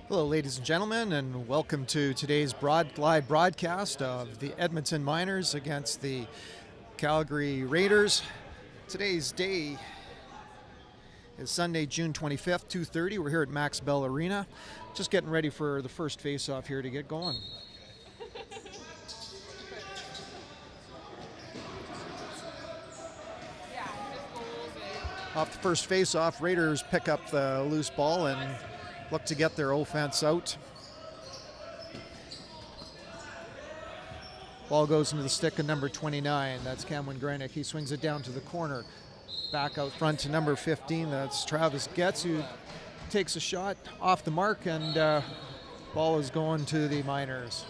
Hello, ladies and gentlemen, and welcome to today's live broadcast of the Edmonton Miners against the Calgary Raiders. Today's day is Sunday, June 25th, 2:30. We're here at Max Bell Arena, just getting ready for the first face-off here to get going. Off the first face-off, Raiders pick up the loose ball and look to get their offense out. Ball goes into the stick of number 29. That's Cameron Grenick. He swings it down to the corner. Back out front to number 15. That's Travis Getz, who takes a shot off the mark, and ball is going to the Miners.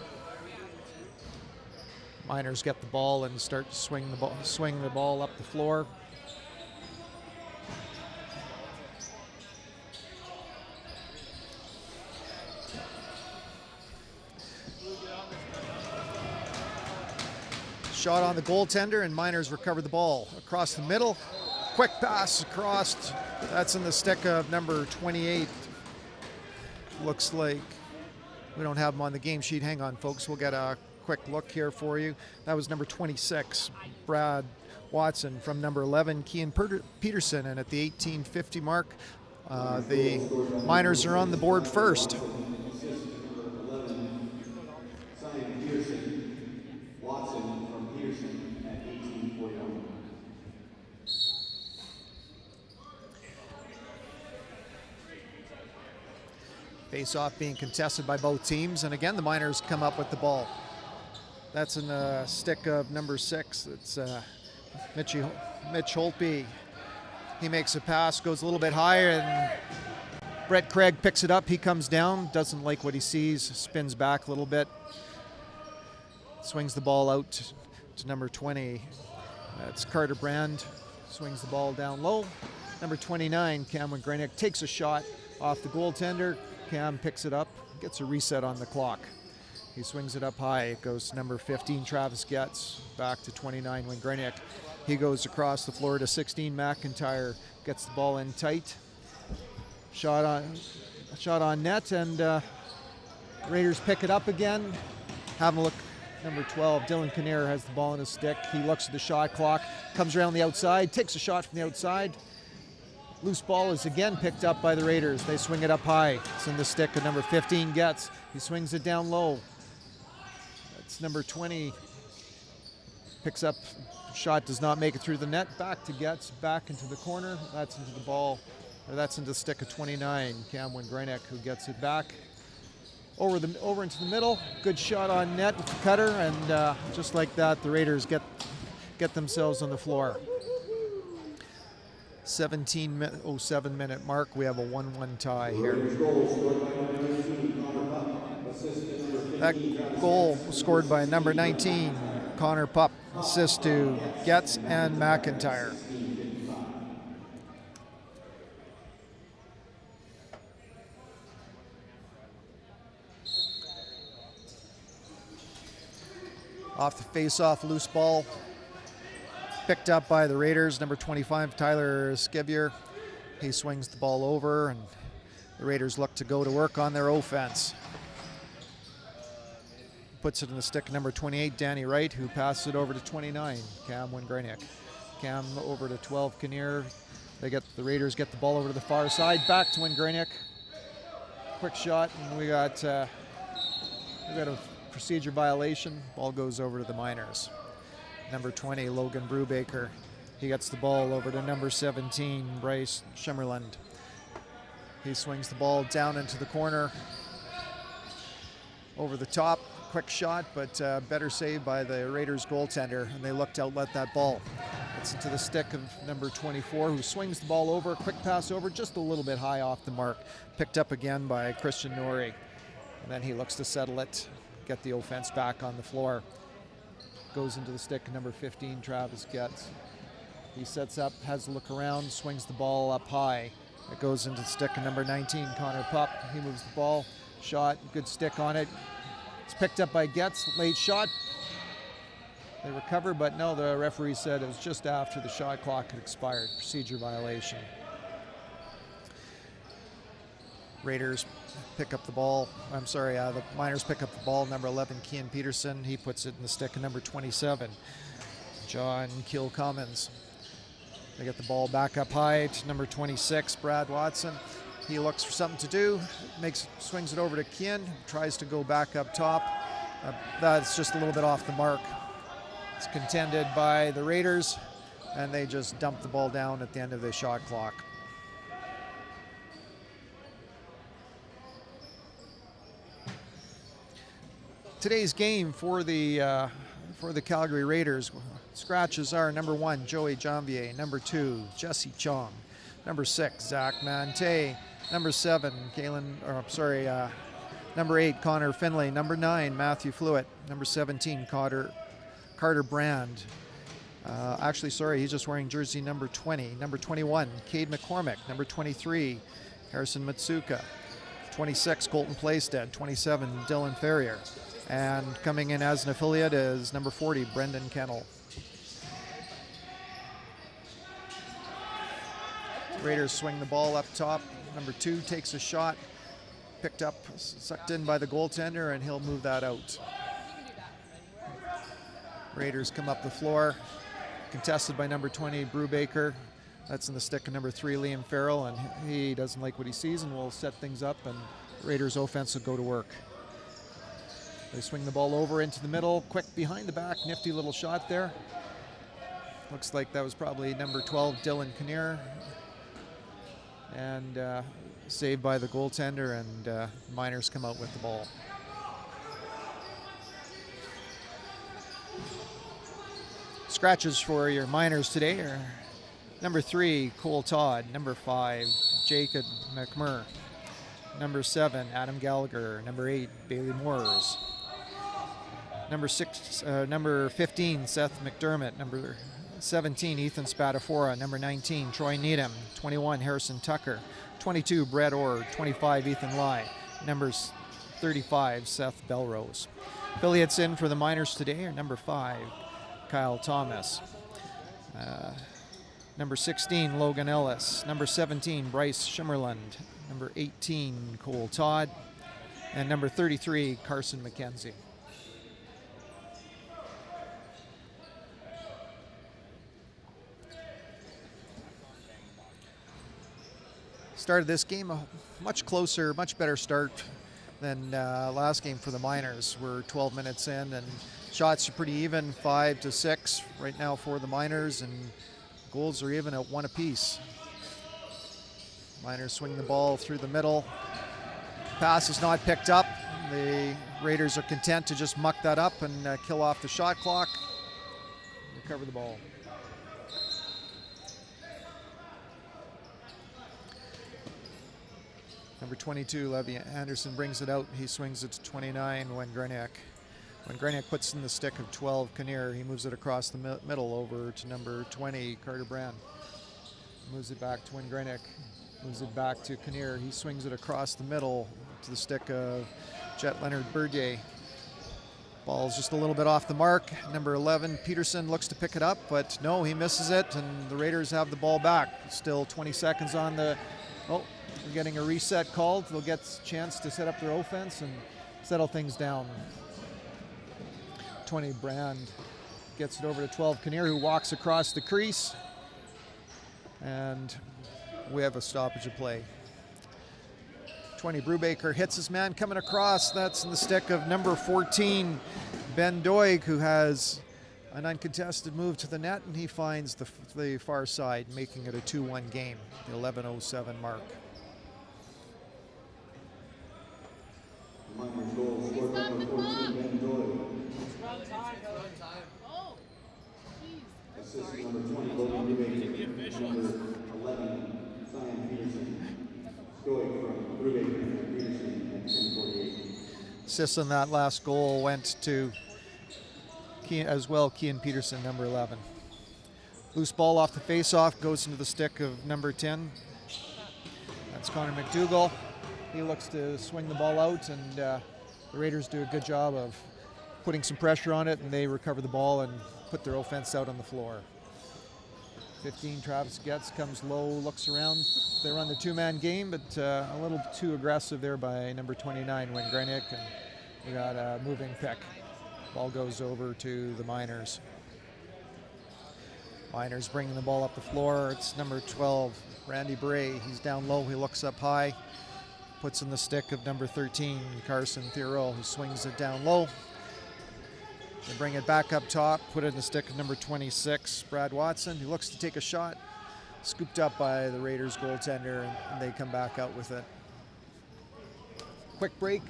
Miners get the ball and start to swing the ball up the floor. Shot on the goaltender, and Miners recover the ball across the middle. Quick pass across. That's in the stick of number 28. Looks like we don't have him on the game sheet. Hang on, folks. We'll get a quick look here for you. That was number 26, Brad Watson. From number 11, Kean Peterson. And at the 18:50 mark, the Miners are on the board first. Face-off being contested by both teams, and again the Miners come up with the ball. That's in the stick of number 6. It's Mitch Holtby. He makes a pass, goes a little bit higher, and Brett Craig picks it up. He comes down, doesn't like what he sees, spins back a little bit, swings the ball out to number 20. That's Carter Brand, swings the ball down low. Number 29, Cameron Grenick, takes a shot off the goaltender. Cam picks it up, gets a reset on the clock. He swings it up high. It goes to number 15, Travis Getz, back to 29, Wayne Grenick. He goes across the floor to 16, McIntyre, gets the ball in tight. Shot on net, and Raiders pick it up again. Have a look. Number 12, Dylan Kinnear has the ball in his stick. He looks at the shot clock, comes around the outside, takes a shot from the outside. Loose ball is again picked up by the Raiders. They swing it up high. It's in the stick of number 15, Getz. He swings it down low. That's number 20. Picks up, shot does not make it through the net. Back to Getz, back into the corner. That's into the ball, or that's into the stick of 29, Cameron Grenick, who gets it back. Over into the middle. Good shot on net with the cutter, and just like that, the Raiders get themselves on the floor. 17:07 minute mark. We have a 1-1 tie here. That goal was scored by number 19, Connor Pup. Assist to Getz and McIntyre. Off the face-off, loose ball. Picked up by the Raiders, number 25, Tyler Skevier. He swings the ball over, and the Raiders look to go to work on their offense. Puts it in the stick, number 28, Danny Wright, who passes it over to 29, Cam Grenick. Cam over to 12, Kinnear. The Raiders get the ball over to the far side, back to Grenick. Quick shot, and we got a procedure violation. Ball goes over to the Miners. Number 20, Logan Brubaker. He gets the ball over to number 17, Bryce Schimmerland. He swings the ball down into the corner. Over the top, quick shot, but better save by the Raiders goaltender, and they look to outlet that ball. It's into the stick of number 24, who swings the ball over, quick pass over, just a little bit high off the mark. Picked up again by Christian Norrie. And then he looks to settle it, get the offense back on the floor. Goes into the stick of number 15, Travis Getz. He sets up, has a look around, swings the ball up high. It goes into the stick of number 19, Connor Pup. He moves the ball, shot, good stick on it. It's picked up by Getz, late shot. They recover, but no, the referee said it was just after the shot clock had expired. Procedure violation. Raiders pick up the ball. The Miners pick up the ball. Number 11, Kian Peterson. He puts it in the stick of number 27, John Keel Commons. They get the ball back up high to number 26, Brad Watson. He looks for something to do, swings it over to Kian, tries to go back up top. That's just a little bit off the mark. It's contended by the Raiders, and they just dump the ball down at the end of the shot clock. Today's game for the Calgary Raiders, scratches are number 1, Joey Janvier, number 2, Jesse Chong, number 6, Zach Mante, number 7, number 8, Connor Finlay, number 9, Matthew Flewitt, number 17, Carter Brand. He's just wearing jersey number 20. Number 21, Cade McCormick. Number 23, Harrison Matsuka. 26, Colton Plaisted. 27, Dylan Ferrier. And coming in as an affiliate is number 40, Brendan Kennel. Raiders swing the ball up top. Number 2 takes a shot, picked up, sucked in by the goaltender, and he'll move that out. Raiders come up the floor, contested by number 20, Brubaker. That's in the stick of number 3, Liam Farrell, and he doesn't like what he sees and will set things up, and Raiders offense will go to work. They swing the ball over into the middle, quick behind the back, nifty little shot there. Looks like that was probably number 12, Dylan Kinnear. And saved by the goaltender, and Miners come out with the ball. Scratches for your Miners today are number 3, Cole Todd, number 5, Jacob McMurr, number 7, Adam Gallagher, number 8, Bailey Moores, number 15, Seth McDermott, number 17, Ethan Spatafora, number 19, Troy Needham, 21, Harrison Tucker, 22, Brett Orr, 25, Ethan Lai, numbers 35, Seth Belrose. Affiliates in for the Miners today are number 5, Kyle Thomas, number 16, Logan Ellis, number 17, Bryce Shimmerland, number 18, Cole Todd, and number 33, Carson McKenzie. Started this game a much closer, much better start than last game for the Miners. We're 12 minutes in, and shots are pretty even, 5-6 right now for the Miners, and goals are even at 1 apiece. Miners swing the ball through the middle. Pass is not picked up. The Raiders are content to just muck that up and kill off the shot clock, recover the ball. Number 22, Levy Anderson brings it out. He swings it to 29, When Greniak puts in the stick of 12, Kinnear. He moves it across the middle over to number 20, Carter Brand. Moves it back to When Greniak. Moves it back to Kinnear. He swings it across the middle to the stick of Jet Leonard Berdier. Ball's just a little bit off the mark. Number 11, Peterson looks to pick it up, but no, he misses it, and the Raiders have the ball back. Still 20 seconds on the... Oh, we're getting a reset called. They'll get a chance to set up their offense and settle things down. 20, Brand gets it over to 12, Kinnear, who walks across the crease. And we have a stoppage of play. 20, Brubaker hits his man coming across. That's in the stick of number 14, Ben Doig, who has an uncontested move to the net, and he finds the far side, making it a 2-1 game, the 11:07 mark. Miners goal scored number 14, Ben Doig. Assist number 20, Logan Brubaker. Number 11, Zion Peterson. Doig from Brubaker and Peterson at 10:48. Assists on that last goal went to Kian Peterson, number 11. Loose ball off the face-off, goes into the stick of number 10. That's Connor McDougall. He looks to swing the ball out, and the Raiders do a good job of putting some pressure on it, and they recover the ball and put their offense out on the floor. 15, Travis Getz comes low, looks around. They run the two-man game, but a little too aggressive there by number 29, Wingrenick, and we got a moving pick. Ball goes over to the Miners. Miners bringing the ball up the floor. It's number 12, Randy Bray. He's down low, he looks up high. Puts in the stick of number 13, Carson Theroux, who swings it down low. They bring it back up top, put it in the stick of number 26, Brad Watson, who looks to take a shot. Scooped up by the Raiders goaltender, and they come back out with it. Quick break,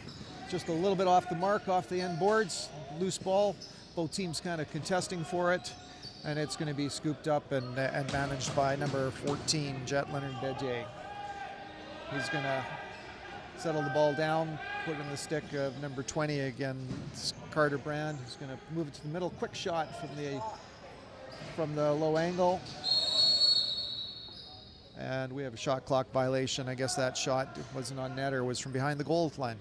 just a little bit off the mark, off the end boards. Loose ball, both teams kind of contesting for it, and it's going to be scooped up and managed by number 14, Jet Leonard Bedier. He's going to settle the ball down, put it in the stick of number 20 again, Carter Brand, who's going to move it to the middle. Quick shot from the low angle. And we have a shot clock violation. I guess that shot wasn't on net or was from behind the goal line.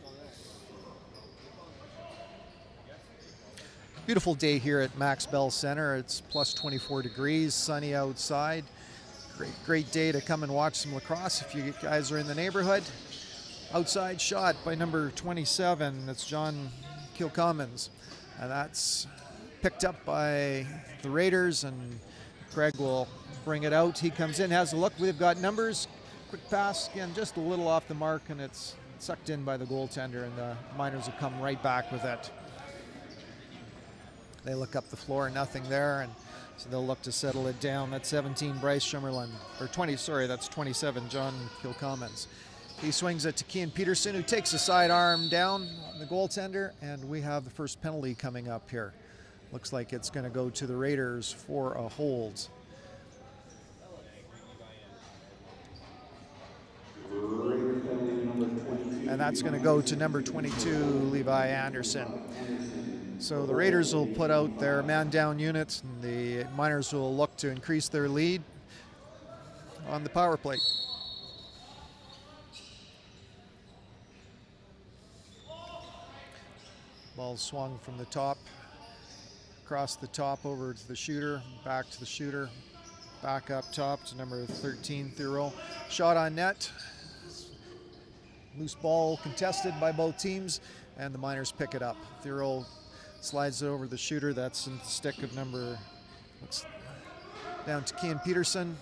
Beautiful day here at Max Bell Center. It's plus 24 degrees, sunny outside. Great day to come and watch some lacrosse if you guys are in the neighborhood. Outside shot by number 27, that's John Kilcommons. And that's picked up by the Raiders, and Craig will bring it out. He comes in, has a look. We've got numbers. Quick pass, again, just a little off the mark, and it's sucked in by the goaltender, and the Miners will come right back with it. They look up the floor, nothing there, and so they'll look to settle it down. That's 17, Bryce Schimmerlund, or 20, sorry, that's 27, John Kilcommons. He swings it to Kean Peterson, who takes a sidearm down on the goaltender, and we have the first penalty coming up here. Looks like it's going to go to the Raiders for a hold. And that's going to go to number 22, Levi Anderson. So the Raiders will put out their man-down units, and the Miners will look to increase their lead on the power play. Ball swung from the top, across the top over to the shooter, back to the shooter, back up top to number 13, Theroux. Shot on net. Loose ball contested by both teams, and the Miners pick it up. Theroux slides it over the shooter. That's in the stick of number, down to Kean Peterson,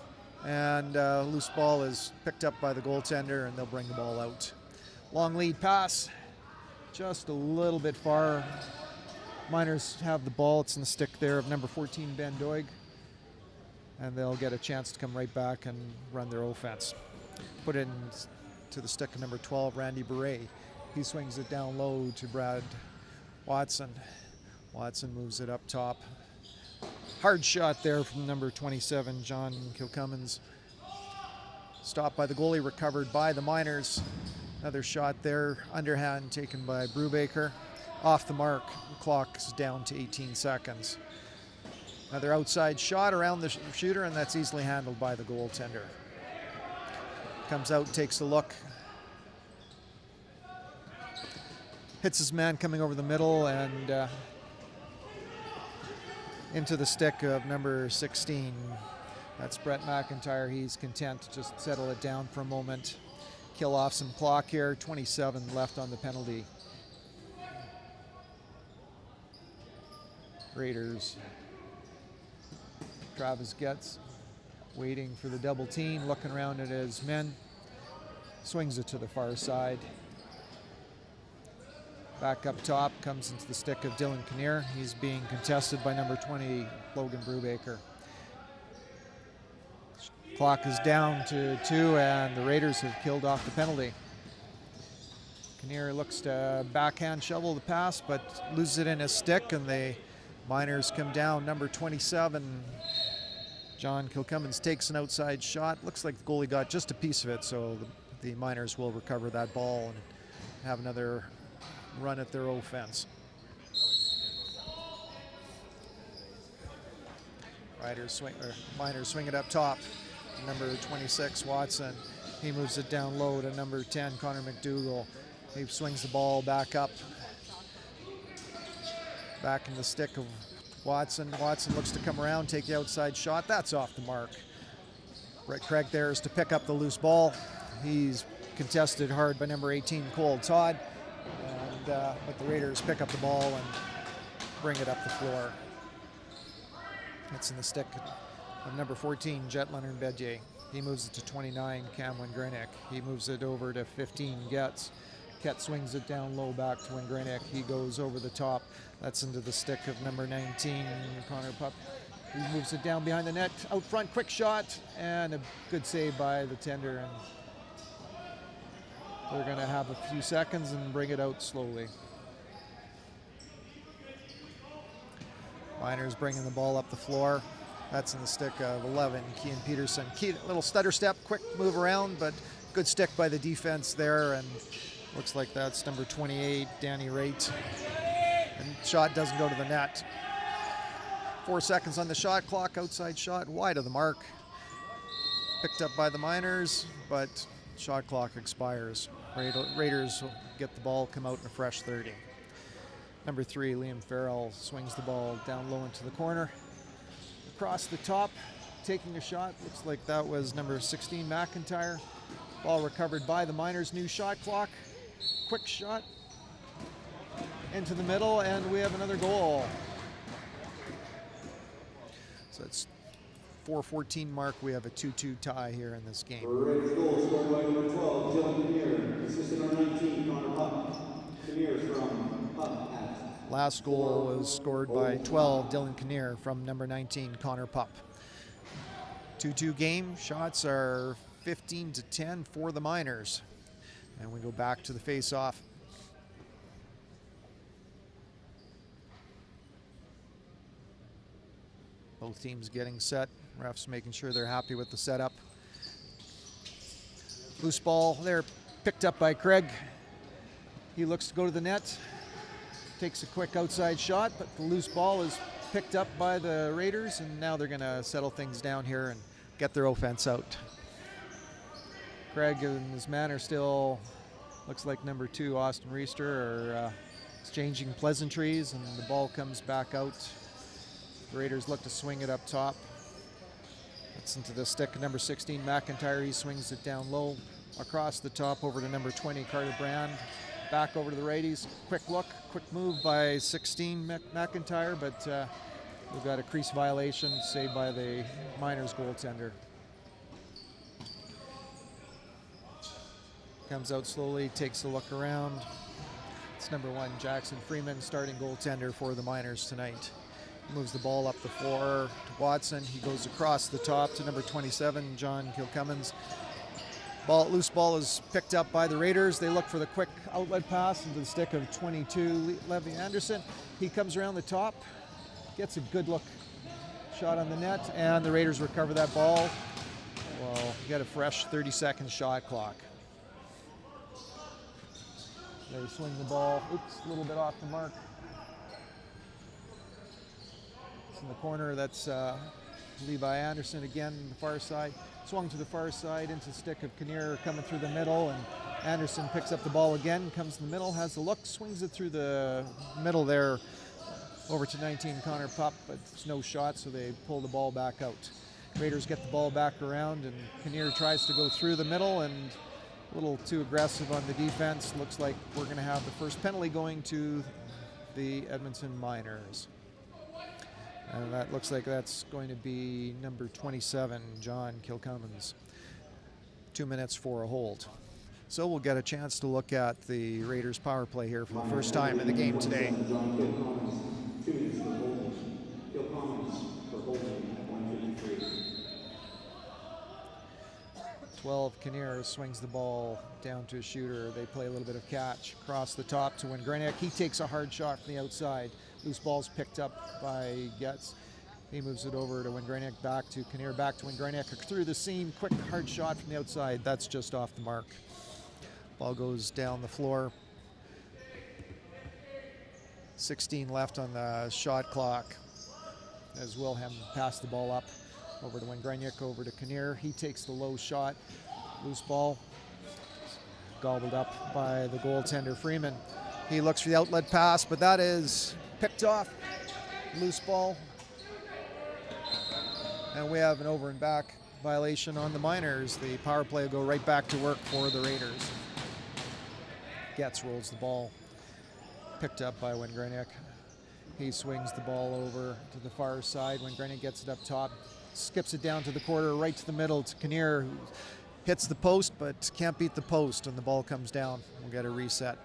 and loose ball is picked up by the goaltender, and they'll bring the ball out. Long lead pass. Just a little bit far. Miners have the ball. It's in the stick there of number 14, Ben Doig. And they'll get a chance to come right back and run their offense. Put it in to the stick of number 12, Randy Beret. He swings it down low to Brad Watson. Watson moves it up top. Hard shot there from number 27, John Kilcommons. Stopped by the goalie, recovered by the Miners. Another shot there, underhand taken by Brubaker. Off the mark, the clock is down to 18 seconds. Another outside shot around the shooter, and that's easily handled by the goaltender. Comes out, takes a look. Hits his man coming over the middle and into the stick of number 16. That's Brett McIntyre. He's content to just settle it down for a moment. Kill off some clock here. 27 left on the penalty. Raiders. Travis Getz waiting for the double team, looking around at his men. Swings it to the far side. Back up top, comes into the stick of Dylan Kinnear. He's being contested by number 20, Logan Brubaker. Clock is down to 2, and the Raiders have killed off the penalty. Kinnear looks to backhand shovel the pass, but loses it in his stick, and the Miners come down. Number 27, John Kilcommons, takes an outside shot. Looks like the goalie got just a piece of it, so the Miners will recover that ball and have another run at their offense. Miners swing it up top. Number 26, Watson. He moves it down low to number 10, Connor McDougall. He swings the ball back up. Back in the stick of Watson. Watson looks to come around, take the outside shot. That's off the mark. Brett Craig there is to pick up the loose ball. He's contested hard by number 18, Cole Todd. And but the Raiders pick up the ball and bring it up the floor. It's in the stick of number 14, Jet Leonard Bedje. He moves it to 29, Cam Wingrenick. He moves it over to 15, Getz. Ket swings it down low back to Wingrenick. He goes over the top. That's into the stick of number 19, Connor Pup. He moves it down behind the net. Out front, quick shot, and a good save by the tender. And they're going to have a few seconds and bring it out slowly. Miners bringing the ball up the floor. That's in the stick of 11, Kean Peterson. Little stutter step, quick move around, but good stick by the defense there. And looks like that's number 28, Danny Raitt. And shot doesn't go to the net. 4 seconds on the shot clock. Outside shot, wide of the mark. Picked up by the Miners, but shot clock expires. Raiders will get the ball, come out in a fresh 30. Number 3, Liam Farrell swings the ball down low into the corner. Across the top, taking a shot. Looks like that was number 16, McIntyre. Ball recovered by the Miners. New shot clock. Quick shot into the middle, and we have another goal. So it's 4:14 mark. We have a 2-2 tie here in this game. Raiders goal scored by number 12, Dylan Kinnear. Assistant number 19, Connor Pup. Kinnear from Pup at. Last goal was scored by 12, Dylan Kinnear from number 19, Connor Pup. 2-2 game. Shots are 15-10 for the Miners. And we go back to the face-off. Both teams getting set. Refs making sure they're happy with the setup. Loose ball there, picked up by Craig. He looks to go to the net. Takes a quick outside shot, but the loose ball is picked up by the Raiders, and now they're going to settle things down here and get their offense out. Craig and his man are still, looks like number 2, Austin Reister, are exchanging pleasantries, and the ball comes back out. The Raiders look to swing it up top. It's into the stick of number 16, McIntyre. He swings it down low across the top over to number 20, Carter Brand. Back over to the righties. Quick look, quick move by 16, McIntyre, but we've got a crease violation saved by the Miners goaltender. Comes out slowly, takes a look around. It's number 1, Jackson Freeman, starting goaltender for the Miners tonight. Moves the ball up the floor to Watson. He goes across the top to number 27, John Kilcummins. Loose ball is picked up by the Raiders. They look for the quick outlet pass into the stick of 22, Levi Anderson. He comes around the top, gets a good look shot on the net, and the Raiders recover that ball. Well, you got a fresh 30-second shot clock. They swing the ball, oops, a little bit off the mark. It's in the corner, that's Levi Anderson again on the far side. Swung to the far side into the stick of Kinnear coming through the middle, and Anderson picks up the ball again, comes in the middle, has the look, swings it through the middle there over to 19, Connor Pup, but it's no shot, so they pull the ball back out. Raiders get the ball back around, and Kinnear tries to go through the middle, and a little too aggressive on the defense. Looks like we're going to have the first penalty going to the Edmonton Miners. And that looks like that's going to be number 27, John Kilcummins. 2 minutes for a hold. So we'll get a chance to look at the Raiders power play here for the first time in the game today. 12, Kinnear swings the ball down to a shooter. They play a little bit of catch. Across the top to Wingrenick. He takes a hard shot from the outside. Loose ball's picked up by Getz. He moves it over to Wingrenick, back to Kinnear, back to Wingrenick. Through the seam, quick hard shot from the outside. That's just off the mark. Ball goes down the floor. 16 left on the shot clock as Wilhelm passed the ball up over to Wingrenick, over to Kinnear. He takes the low shot. Loose ball gobbled up by the goaltender Freeman. He looks for the outlet pass, but that is picked off. Loose ball. And we have an over and back. violation on the Miners. The power play will go right back to work for the Raiders. Getz rolls the ball. Picked up by Wengreniuk. He swings the ball over to the far side. Wengreniuk gets it up top. Skips it down to the quarter, right to the middle to Kinnear, who hits the post but can't beat the post, and the ball comes down. We'll get a reset.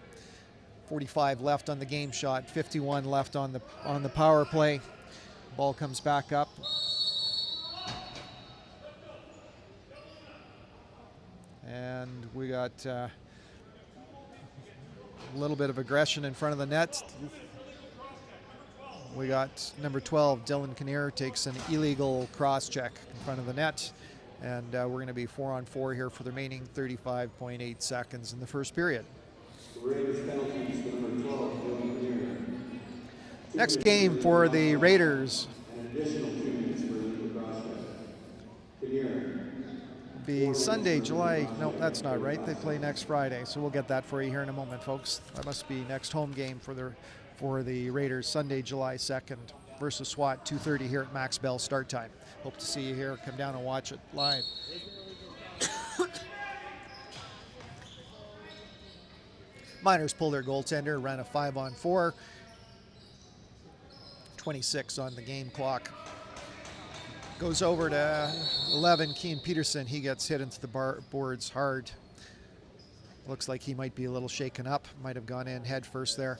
45 left on the game shot, 51 left on the power play. Ball comes back up. And we got a little bit of aggression in front of the net. We got number 12, Dylan Kinnear, takes an illegal cross check in front of the net. And we're going to be 4-on-4 here for the remaining 35.8 seconds in the first period. Next game for the Raiders will be Sunday, July. No, that's not right. They play next Friday, so we'll get that for you here in a moment, folks. That must be next home game for the Raiders, Sunday, July 2nd versus SWAT, 2:30 here at Max Bell start time. Hope to see you here. Come down and watch it live. Miners pull their goaltender, ran a 5-on-4. 26 on the game clock. Goes over to 11, Keane Peterson. He gets hit into the boards hard. Looks like he might be a little shaken up. Might have gone in head first there.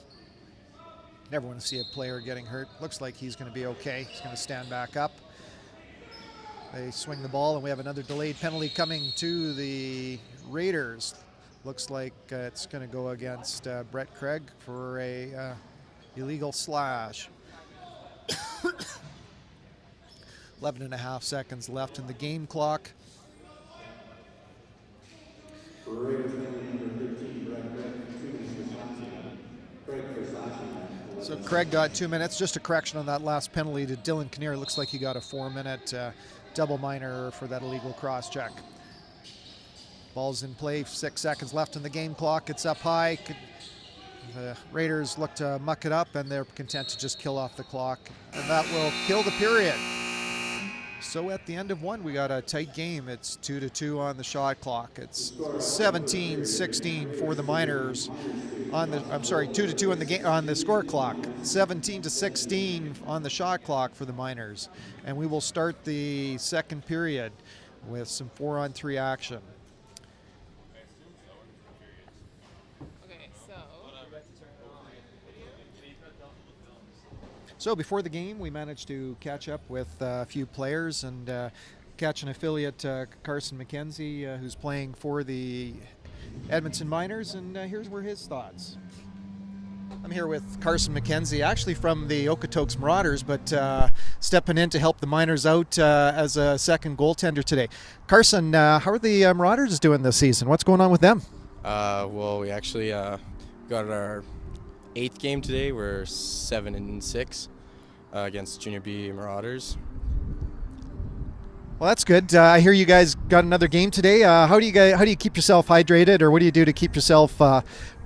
Never want to see a player getting hurt. Looks like he's going to be okay. He's going to stand back up. They swing the ball, and we have another delayed penalty coming to the Raiders. Looks like it's going to go against Brett Craig for a illegal slash. 11.5 seconds left in the game clock. So Craig got 2 minutes. Just a correction on that last penalty to Dylan Kinnear. Looks like he got a 4-minute double minor for that illegal cross check. Ball's in play, 6 seconds left in the game clock. It's up high. The Raiders look to muck it up, and they're content to just kill off the clock. And that will kill the period. So at the end of one, we got a tight game. It's 2-2 on the shot clock. It's 17-16 for the Miners. 2-2 on the game on the score clock. 17-16 on the shot clock for the Miners. And we will start the second period with some 4-on-3 action. So before the game, we managed to catch up with a few players and catch an affiliate, Carson McKenzie, who's playing for the Edmonton Miners, and here's his thoughts. I'm here with Carson McKenzie, actually from the Okotoks Marauders, but stepping in to help the Miners out as a second goaltender today. Carson, how are the Marauders doing this season? What's going on with them? Well, we actually got our 8th game today. We're 7-6 against Junior B Marauders. Well, that's good. I hear you guys got another game today. How do you keep yourself hydrated, or what do you do to keep yourself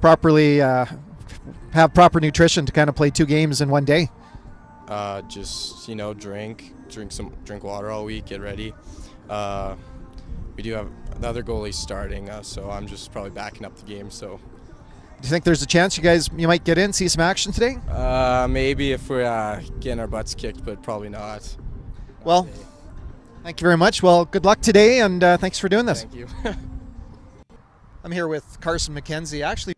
properly have proper nutrition to kind of play 2 games in one day? Just drink water all week, get ready. We do have the other goalie starting, so I'm just probably backing up the game. So, do you think there's a chance you might get in, see some action today? Maybe if we're getting our butts kicked, but probably not. Well, thank you very much. Well, good luck today, and thanks for doing this. Thank you. I'm here with Carson McKenzie, actually.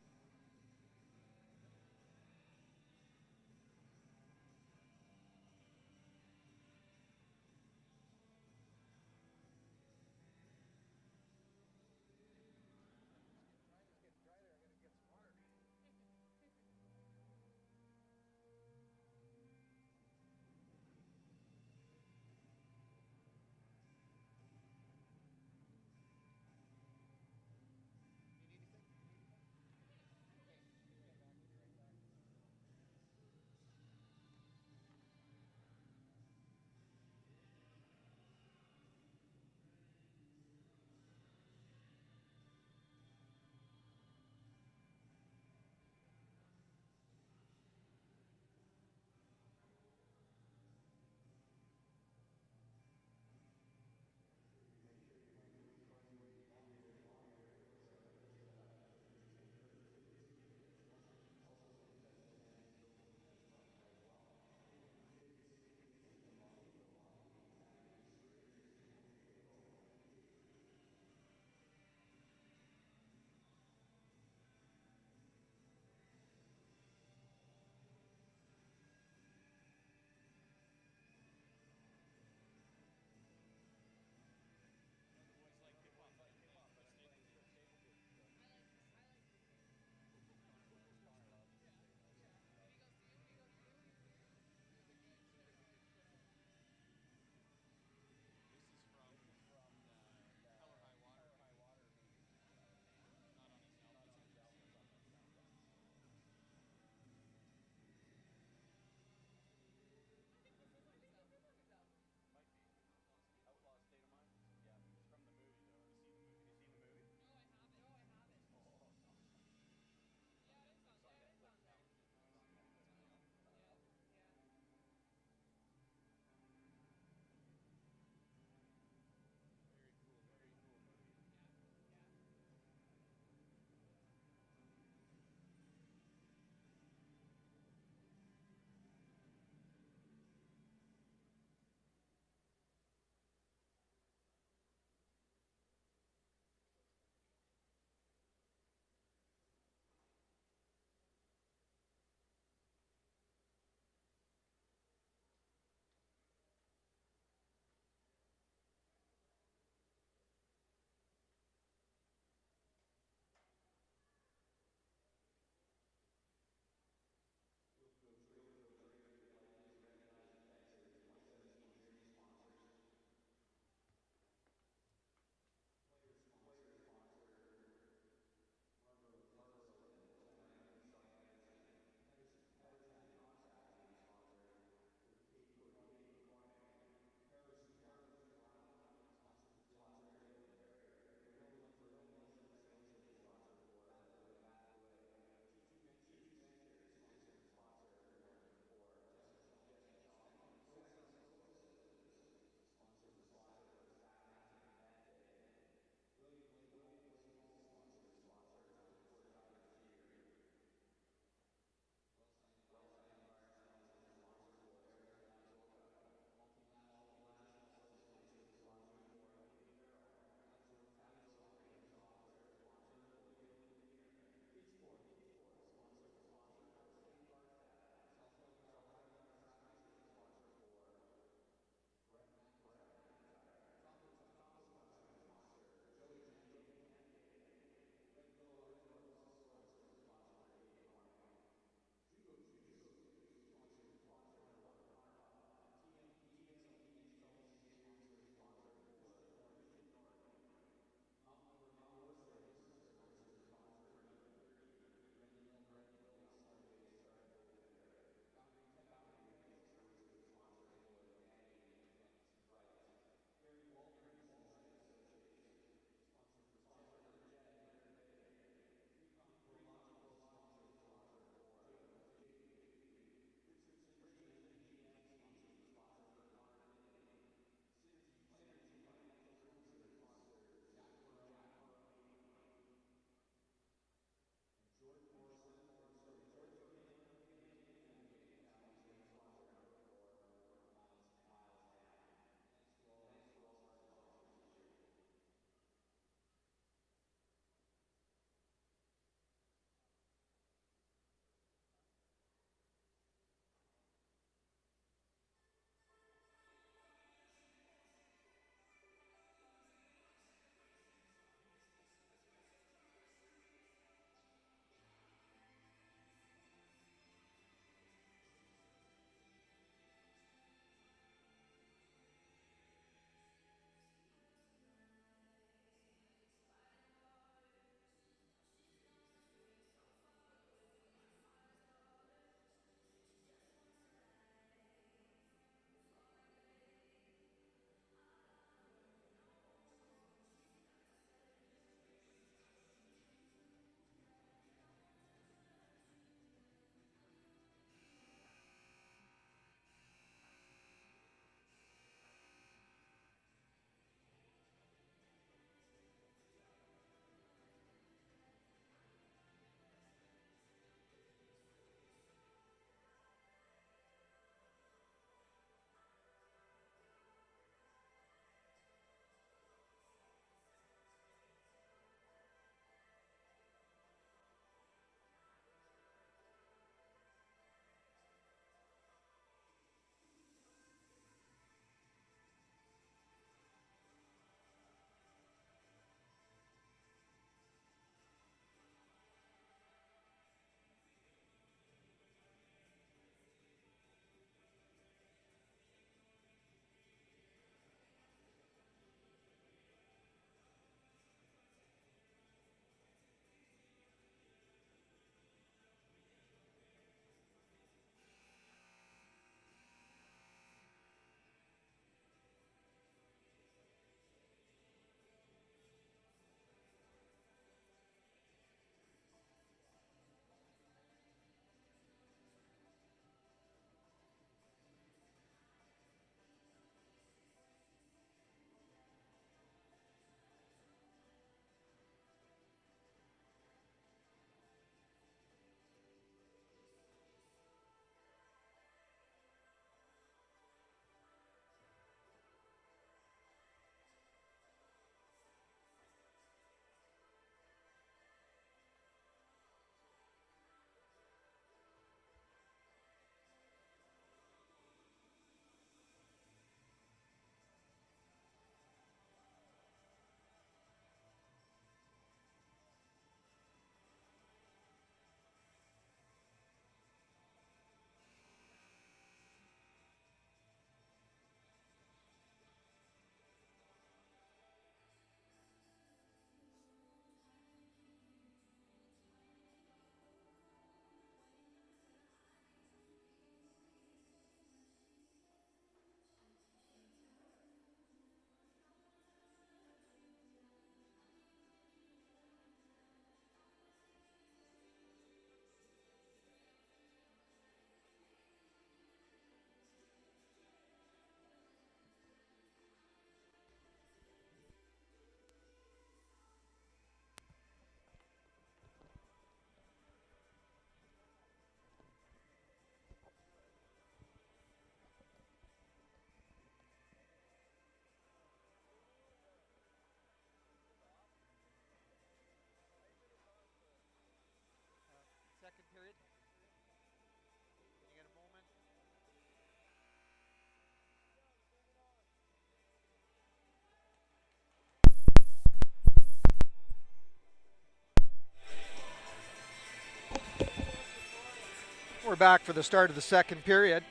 We're back for the start of the second period.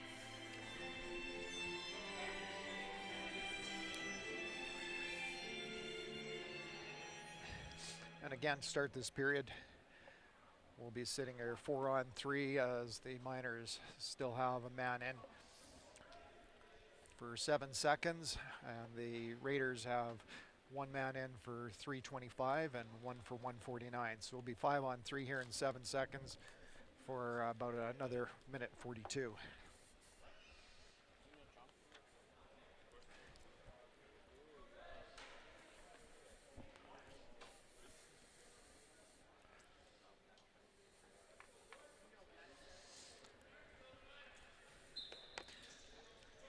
And again, start this period, we'll be sitting there 4-on-3 as the Miners still have a man in for 7 seconds, and the Raiders have one man in for 3:25 and one for 1:49. So it'll be 5-on-3 here in 7 seconds for about another minute 42.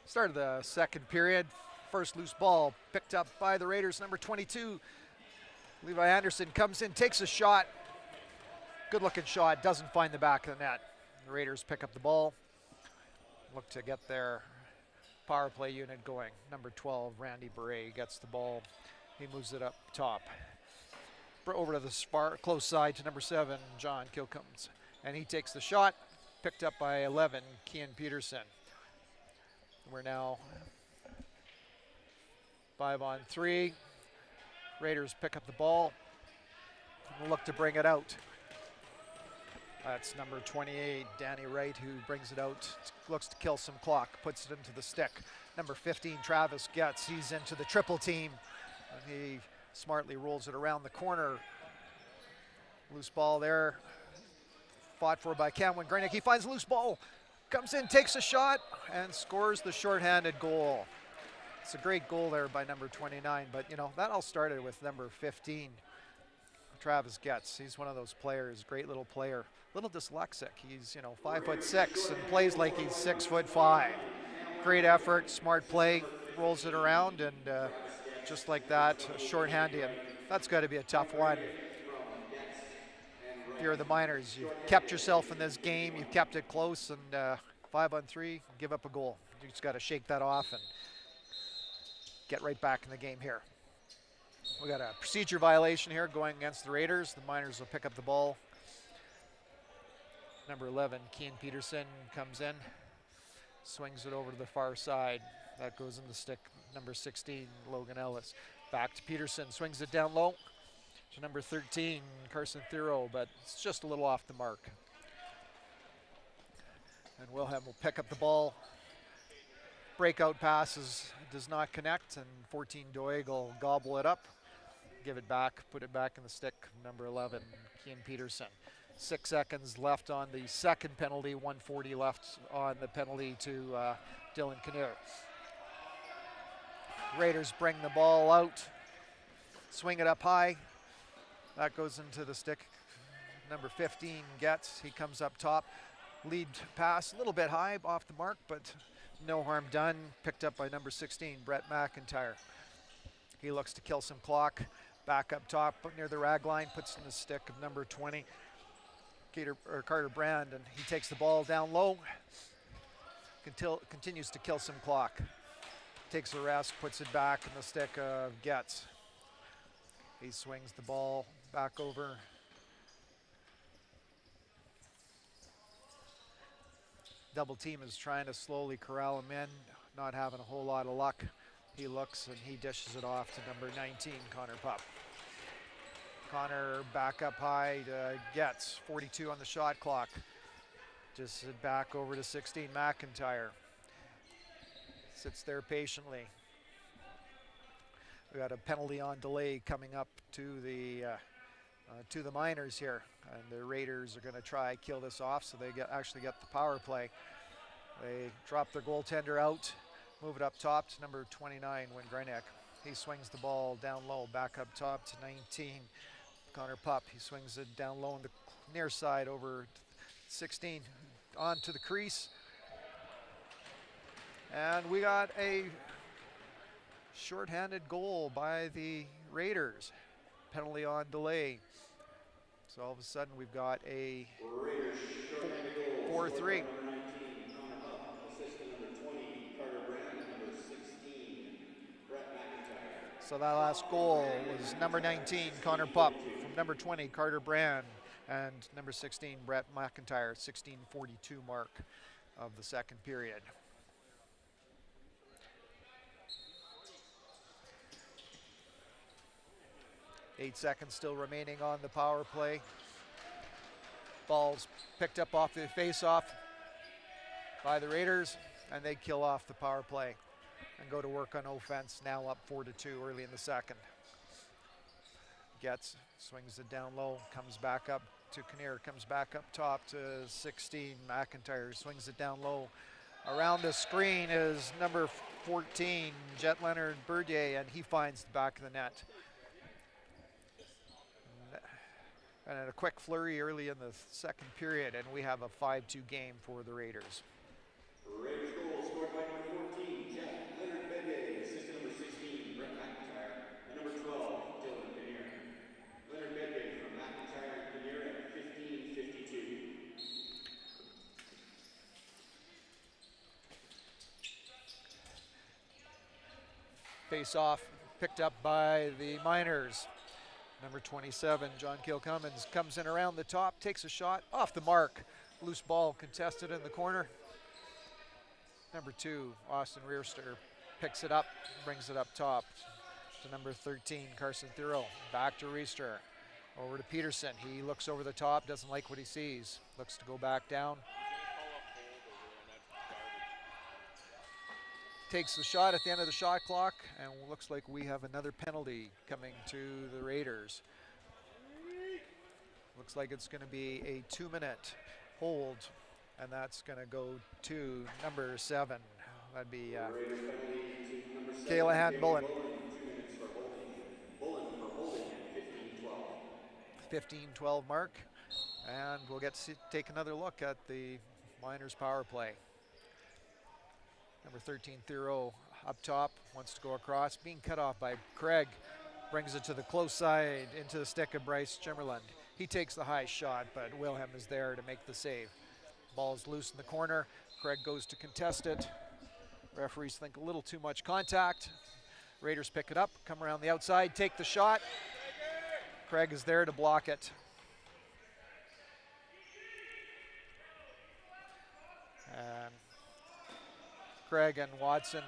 Start of the second period. First loose ball picked up by the Raiders, number 22. Levi Anderson comes in, takes a shot. Good looking shot, doesn't find the back of the net. The Raiders pick up the ball, look to get their power play unit going. Number 12, Randy Beret, gets the ball. He moves it up top. Over to the close side to number 7, John Kilcombs. And he takes the shot, picked up by 11, Kian Peterson. We're now 5-on-3. Raiders pick up the ball and look to bring it out. That's number 28, Danny Wright, who brings it out, looks to kill some clock, puts it into the stick. Number 15, Travis Getz, he's into the triple team. And he smartly rolls it around the corner. Loose ball there, fought for by Cameron Grenick. He finds a loose ball, comes in, takes a shot, and scores the shorthanded goal. It's a great goal there by number 29, but you know, that all started with number 15, Travis Getz. He's one of those players, great little player, little dyslexic. He's, 5'6" and plays like he's 6'5". Great effort, smart play, rolls it around, and just like that, shorthanded. That's got to be a tough one. If you're the Miners, you've kept yourself in this game, you've kept it close, and 5-on-3, give up a goal. You just got to shake that off and get right back in the game here. We got a procedure violation here going against the Raiders. The Miners will pick up the ball. Number 11, Kian Peterson, comes in, swings it over to the far side. That goes in the stick. Number 16, Logan Ellis. Back to Peterson, swings it down low to number 13, Carson Thero, but it's just a little off the mark. And Wilhelm will pick up the ball. Breakout passes does not connect, and 14 Doig will gobble it up, give it back, put it back in the stick. Number 11, Kian Peterson. 6 seconds left on the second penalty, 1:40 left on the penalty to Dylan Kinnear. Raiders bring the ball out, swing it up high. That goes into the stick. Number 15 Getz, he comes up top. Lead pass, a little bit high, off the mark, but no harm done. Picked up by number 16, Brett McIntyre. He looks to kill some clock. Back up top, near the rag line, puts in the stick of number 20, Carter Brand, and he takes the ball down low. Continues to kill some clock. Takes a rest, puts it back in the stick of Getz. He swings the ball back over. Double team is trying to slowly corral him in, not having a whole lot of luck. He looks and he dishes it off to number 19, Connor Pup. Connor back up high to Getz, 42 on the shot clock. Just back over to 16, McIntyre. Sits there patiently. We got a penalty on delay coming up to the Miners here, and the Raiders are going to try kill this off, so they actually get the power play. They drop their goaltender out, move it up top to number 29, Wayne Greinick. He swings the ball down low, back up top to 19, Connor Pup. He swings it down low on the near side over 16, on to the crease. And we got a shorthanded goal by the Raiders. Penalty on delay. So all of a sudden we've got a 4-3. So that last goal was number 19, Connor Pup, from number 20, Carter Brand. and number 16, Brett McIntyre, 16:42 mark of the second period. Eight seconds still remaining on the power play. Ball's picked up off the face-off by the Raiders, and they kill off the power play and go to work on offense, now up 4-2 early in the second. Gets, swings it down low, comes back up to Kinnear, comes back up top to 16. McIntyre swings it down low. Around the screen is number 14, Jet Leonard Berdier, and he finds the back of the net. And a quick flurry early in the second period, and we have a 5-2 game for the Raiders. Raiders goal scored by number 14, Jet Leonard Berdier, assistant number 16, Brett McIntyre, and number 12, Dylan Kinnear. Leonard Berdier from McIntyre and Kinnear at 15:52. Face off, picked up by the Miners. Number 27, John Kilcummins, comes in around the top, takes a shot off the mark. Loose ball contested in the corner. Number 2, Austin Reerster, picks it up, brings it up top to number 13, Carson Thuro. Back to Reerster, over to Peterson. He looks over the top, doesn't like what he sees, looks to go back down. Takes the shot at the end of the shot clock, and looks like we have another penalty coming to the Raiders. Looks like it's going to be a 2-minute hold, and that's going to go to number 7. That'd be Callahan Bullen. 15-12 mark, and we'll get to take another look at the Miners power play. Number 13, Thuro, up top, wants to go across, being cut off by Craig. Brings it to the close side, into the stick of Bryce Chimmerland. He takes the high shot, but Wilhelm is there to make the save. Ball's loose in the corner. Craig goes to contest it. Referees think a little too much contact. Raiders pick it up, come around the outside, take the shot. Craig is there to block it. And Craig and Watson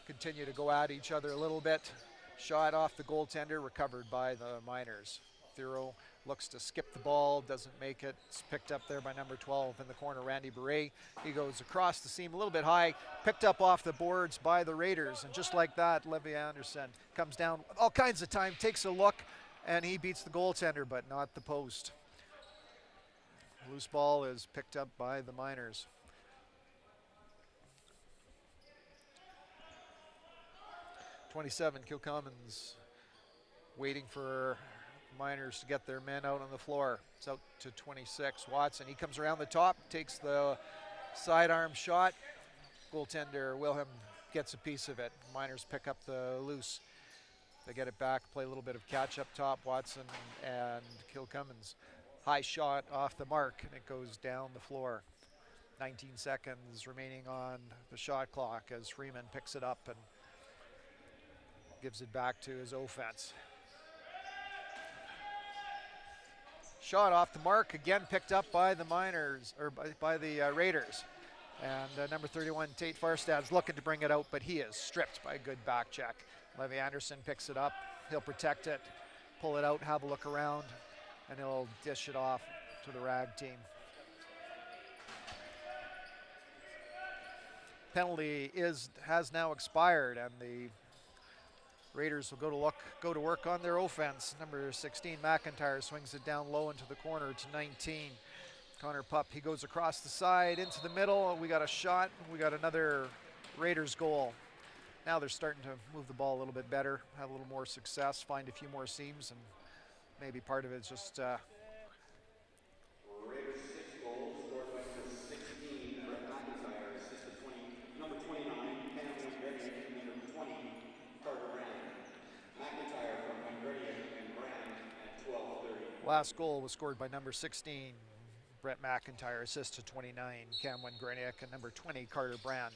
continue to go at each other a little bit. Shot off the goaltender, recovered by the Miners. Thuro looks to skip the ball, doesn't make it. It's picked up there by number 12 in the corner, Randy Beret. He goes across the seam a little bit high, picked up off the boards by the Raiders. And just like that, Levi Anderson comes down all kinds of time, takes a look, and he beats the goaltender, but not the post. Loose ball is picked up by the Miners. 27, Kilcummins waiting for Miners to get their men out on the floor. It's out to 26, Watson. He comes around the top, takes the sidearm shot. Goaltender Wilhelm gets a piece of it. Miners pick up the loose. They get it back, play a little bit of catch up top. Watson and Kilcummins. High shot off the mark, and it goes down the floor. 19 seconds remaining on the shot clock as Freeman picks it up and gives it back to his offense. Shot off the mark, again picked up by the Miners, or by the Raiders. And number 31, Tate Farstad's looking to bring it out, but he is stripped by a good back check. Levi Anderson picks it up, he'll protect it, pull it out, have a look around, and he'll dish it off to the Rag team. Penalty has now expired, and the Raiders will go to work on their offense. Number 16, McIntyre, swings it down low into the corner to 19. Connor Pupp, he goes across the side into the middle. We got a shot. We got another Raiders goal. Now they're starting to move the ball a little bit better, have a little more success, find a few more seams, and maybe part of it's just Raiders 6 goals scored by number 16, Brett McIntyre, assisted number 29, Cameron Bernier, and number 20, Carter Brand. McIntyre from Bernier and Brand at 12:30. Last goal was scored by number 16, Brett McIntyre, assist to 29, Cameron Greniak, and number 20, Carter Brand.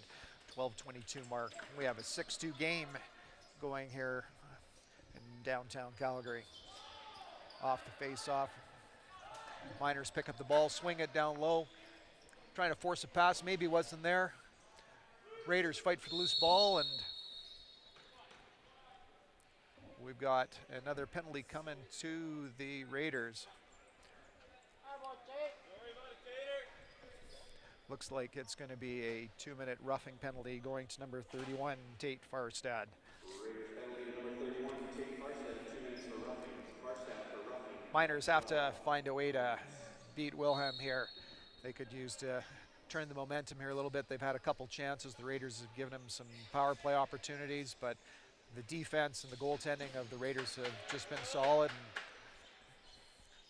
12:22 mark. We have a 6-2 game going here in downtown Calgary. Off the face-off, Miners pick up the ball, swing it down low, trying to force a pass, maybe wasn't there. Raiders fight for the loose ball, and we've got another penalty coming to the Raiders. Looks like it's going to be a 2-minute roughing penalty going to number 31, Tate Farstad. Miners have to find a way to beat Wilhelm here. They could use to turn the momentum here a little bit. They've had a couple chances. The Raiders have given them some power play opportunities, but the defense and the goaltending of the Raiders have just been solid,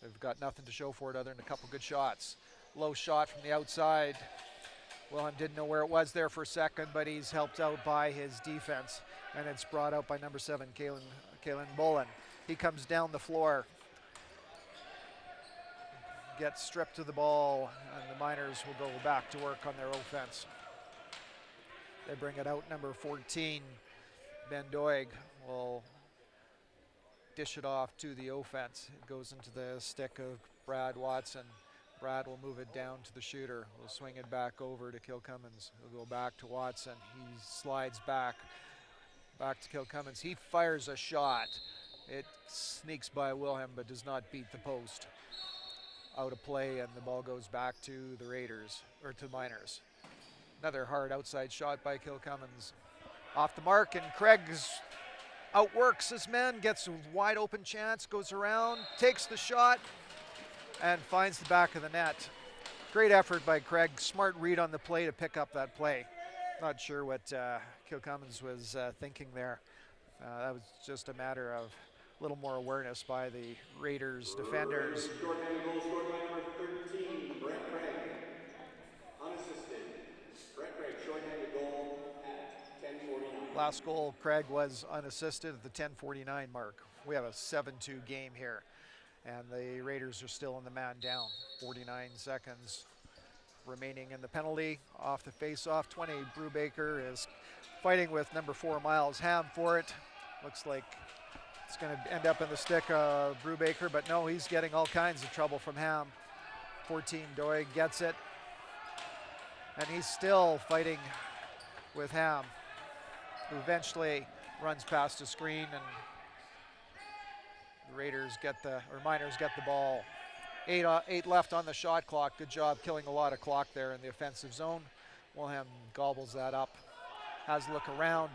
and they've got nothing to show for it other than a couple good shots. Low shot from the outside. Wilhelm didn't know where it was there for a second, but he's helped out by his defense, and it's brought out by number 7, Kalen Bolin. He comes down the floor, gets stripped to the ball, and the Miners will go back to work on their offense. They bring it out. Number 14, Ben Doig, will dish it off to the offense. It goes into the stick of Brad Watson. Brad will move it down to the shooter. We'll swing it back over to Kilcummins. We'll go back to Watson. He slides back to Kilcummins. He fires a shot. It sneaks by Wilhelm but does not beat the post. Out of play, and the ball goes back to the Raiders, or to Miners. Another hard outside shot by Kilcummins. Off the mark, and Craig outworks his man, gets a wide open chance, goes around, takes the shot, and finds the back of the net. Great effort by Craig. Smart read on the play to pick up that play. Not sure what Kilcummins was thinking there. That was just a matter of a little more awareness by the Raiders defenders. Shorthanded goal scored by number 13, Brett Craig. Unassisted. Brett Craig, shorthanded goal at 10:49. Last goal, Craig was unassisted at the 10:49 mark. We have a 7-2 game here, and the Raiders are still in the man down. 49 seconds remaining in the penalty. Off the face-off, 20, Brubaker is fighting with number 4, Miles Ham for it. Looks like it's going to end up in the stick of Brubaker, but no, he's getting all kinds of trouble from Ham. 14, Doig gets it, and he's still fighting with Ham, who eventually runs past the screen, and the Miners get the ball. 8 left on the shot clock. Good job killing a lot of clock there in the offensive zone. Wilhelm gobbles that up, has a look around,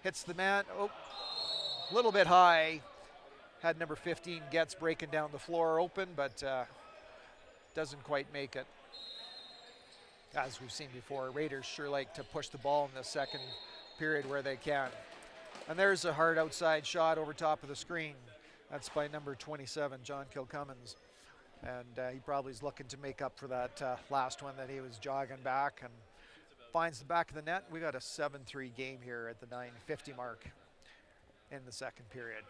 hits the man. Oh, a little bit high. Had number 15 Getz breaking down the floor open, but doesn't quite make it. As we've seen before, Raiders sure like to push the ball in the second period where they can. And there's a hard outside shot over top of the screen. That's by number 27, John Kilcummins. And he probably is looking to make up for that last one that he was jogging back, and finds the back of the net. We got a 7-3 game here at the 9:50 mark in the second period.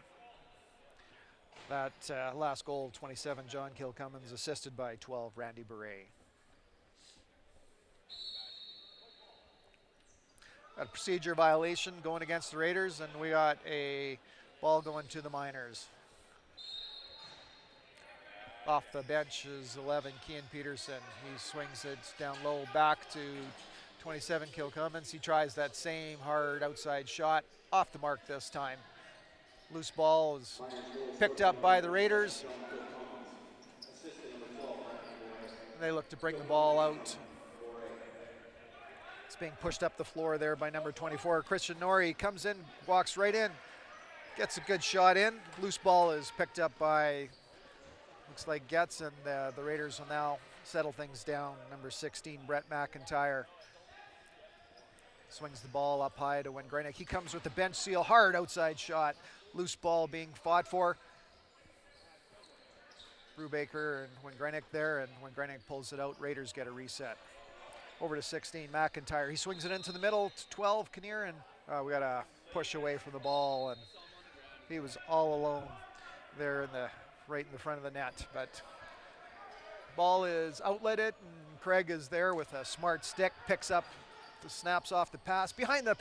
That last goal, 27, John Kilcummins, assisted by 12, Randy Beret. Got a procedure violation going against the Raiders, and we got a ball going to the Miners. Off the bench is 11, Kean Peterson. He swings it down low back to 27, Kilcummins. He tries that same hard outside shot, off the mark this time. Loose ball is picked up by the Raiders. And they look to bring the ball out. It's being pushed up the floor there by number 24. Christian Norrie comes in, walks right in, gets a good shot in. Loose ball is picked up by, looks like Getz, and the Raiders will now settle things down. Number 16, Brett McIntyre. Swings the ball up high to Wengrenek. He comes with the bench seal, hard outside shot. Loose ball being fought for. Brubaker and Wengrenek there, and Wengrenek pulls it out. Raiders get a reset. Over to 16, McIntyre. He swings it into the middle to 12, Kinnear, and we got a push away from the ball, and he was all alone there right in the front of the net. But ball is outletted, and Craig is there with a smart stick, picks up, snaps off the pass, behind the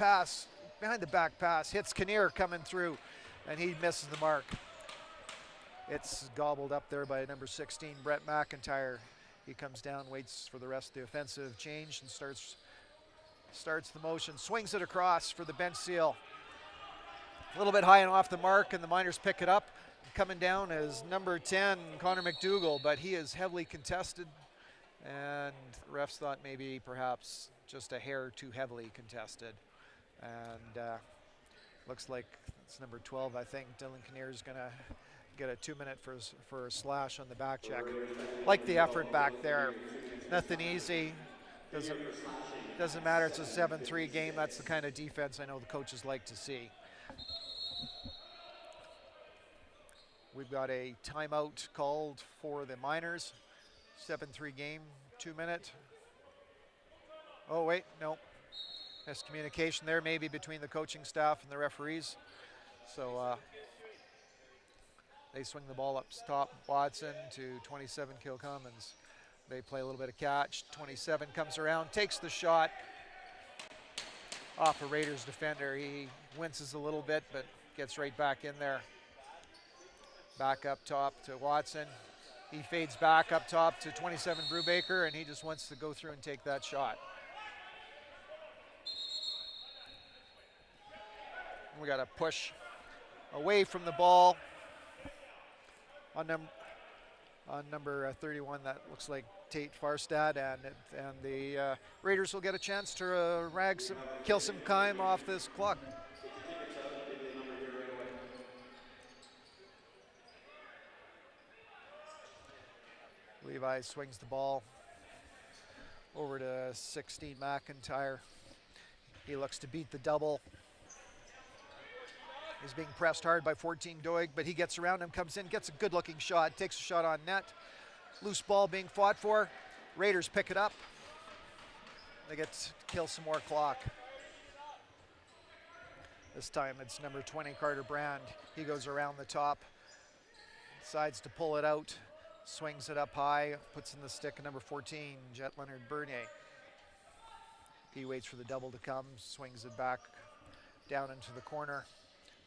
back pass, hits Kinnear coming through, and he misses the mark. It's gobbled up there by number 16, Brett McIntyre. He comes down, waits for the rest of the offensive change, and starts the motion, swings it across for the bench seal. A little bit high and off the mark, and the Miners pick it up. Coming down is number 10, Connor McDougall, but he is heavily contested, and the refs thought maybe perhaps just a hair too heavily contested. And looks like it's number 12, I think. Dylan Kinnear is going to get a 2-minute for a slash on the back check. Like the effort back there. Nothing easy. Doesn't matter. It's a 7-3 game. That's the kind of defense I know the coaches like to see. We've got a timeout called for the Miners. 7-3 game, 2-minute. Oh, wait, no. Miscommunication there maybe between the coaching staff and the referees. So they swing the ball up top. Watson to 27, Kilcommons. They play a little bit of catch. 27 comes around, takes the shot off a Raiders defender. He winces a little bit, but gets right back in there. Back up top to Watson. He fades back up top to 27, Brubaker, and he just wants to go through and take that shot. We got a push away from the ball on number 31. That looks like Tate Farstad, and the Raiders will get a chance to kill some time off this clock. Levi swings the ball over to 16, McIntyre. He looks to beat the double. He's being pressed hard by 14, Doig, but he gets around him, comes in, gets a good-looking shot, takes a shot on net. Loose ball being fought for. Raiders pick it up. They get to kill some more clock. This time it's number 20, Carter Brand. He goes around the top, decides to pull it out, swings it up high, puts in the stick of number 14, Jet Leonard Bernier. He waits for the double to come, swings it back down into the corner.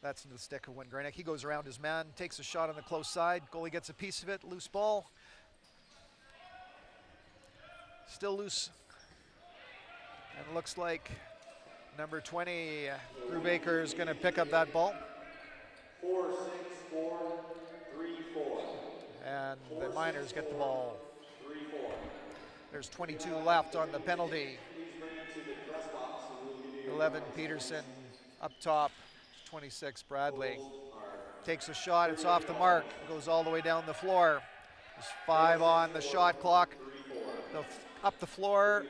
That's into the stick of Wingrennick. He goes around his man, takes a shot on the close side. Goalie gets a piece of it, loose ball. Still loose. And it looks like number 20, Brubaker, is going to pick up that ball. 4-6-4-3-4. And the Miners get the ball. 3-4. There's 22 left on the penalty. 11, Peterson up top. 26, Bradley. Takes a shot, it's off the mark, goes all the way down the floor. There's 5 on the shot clock. Up the floor,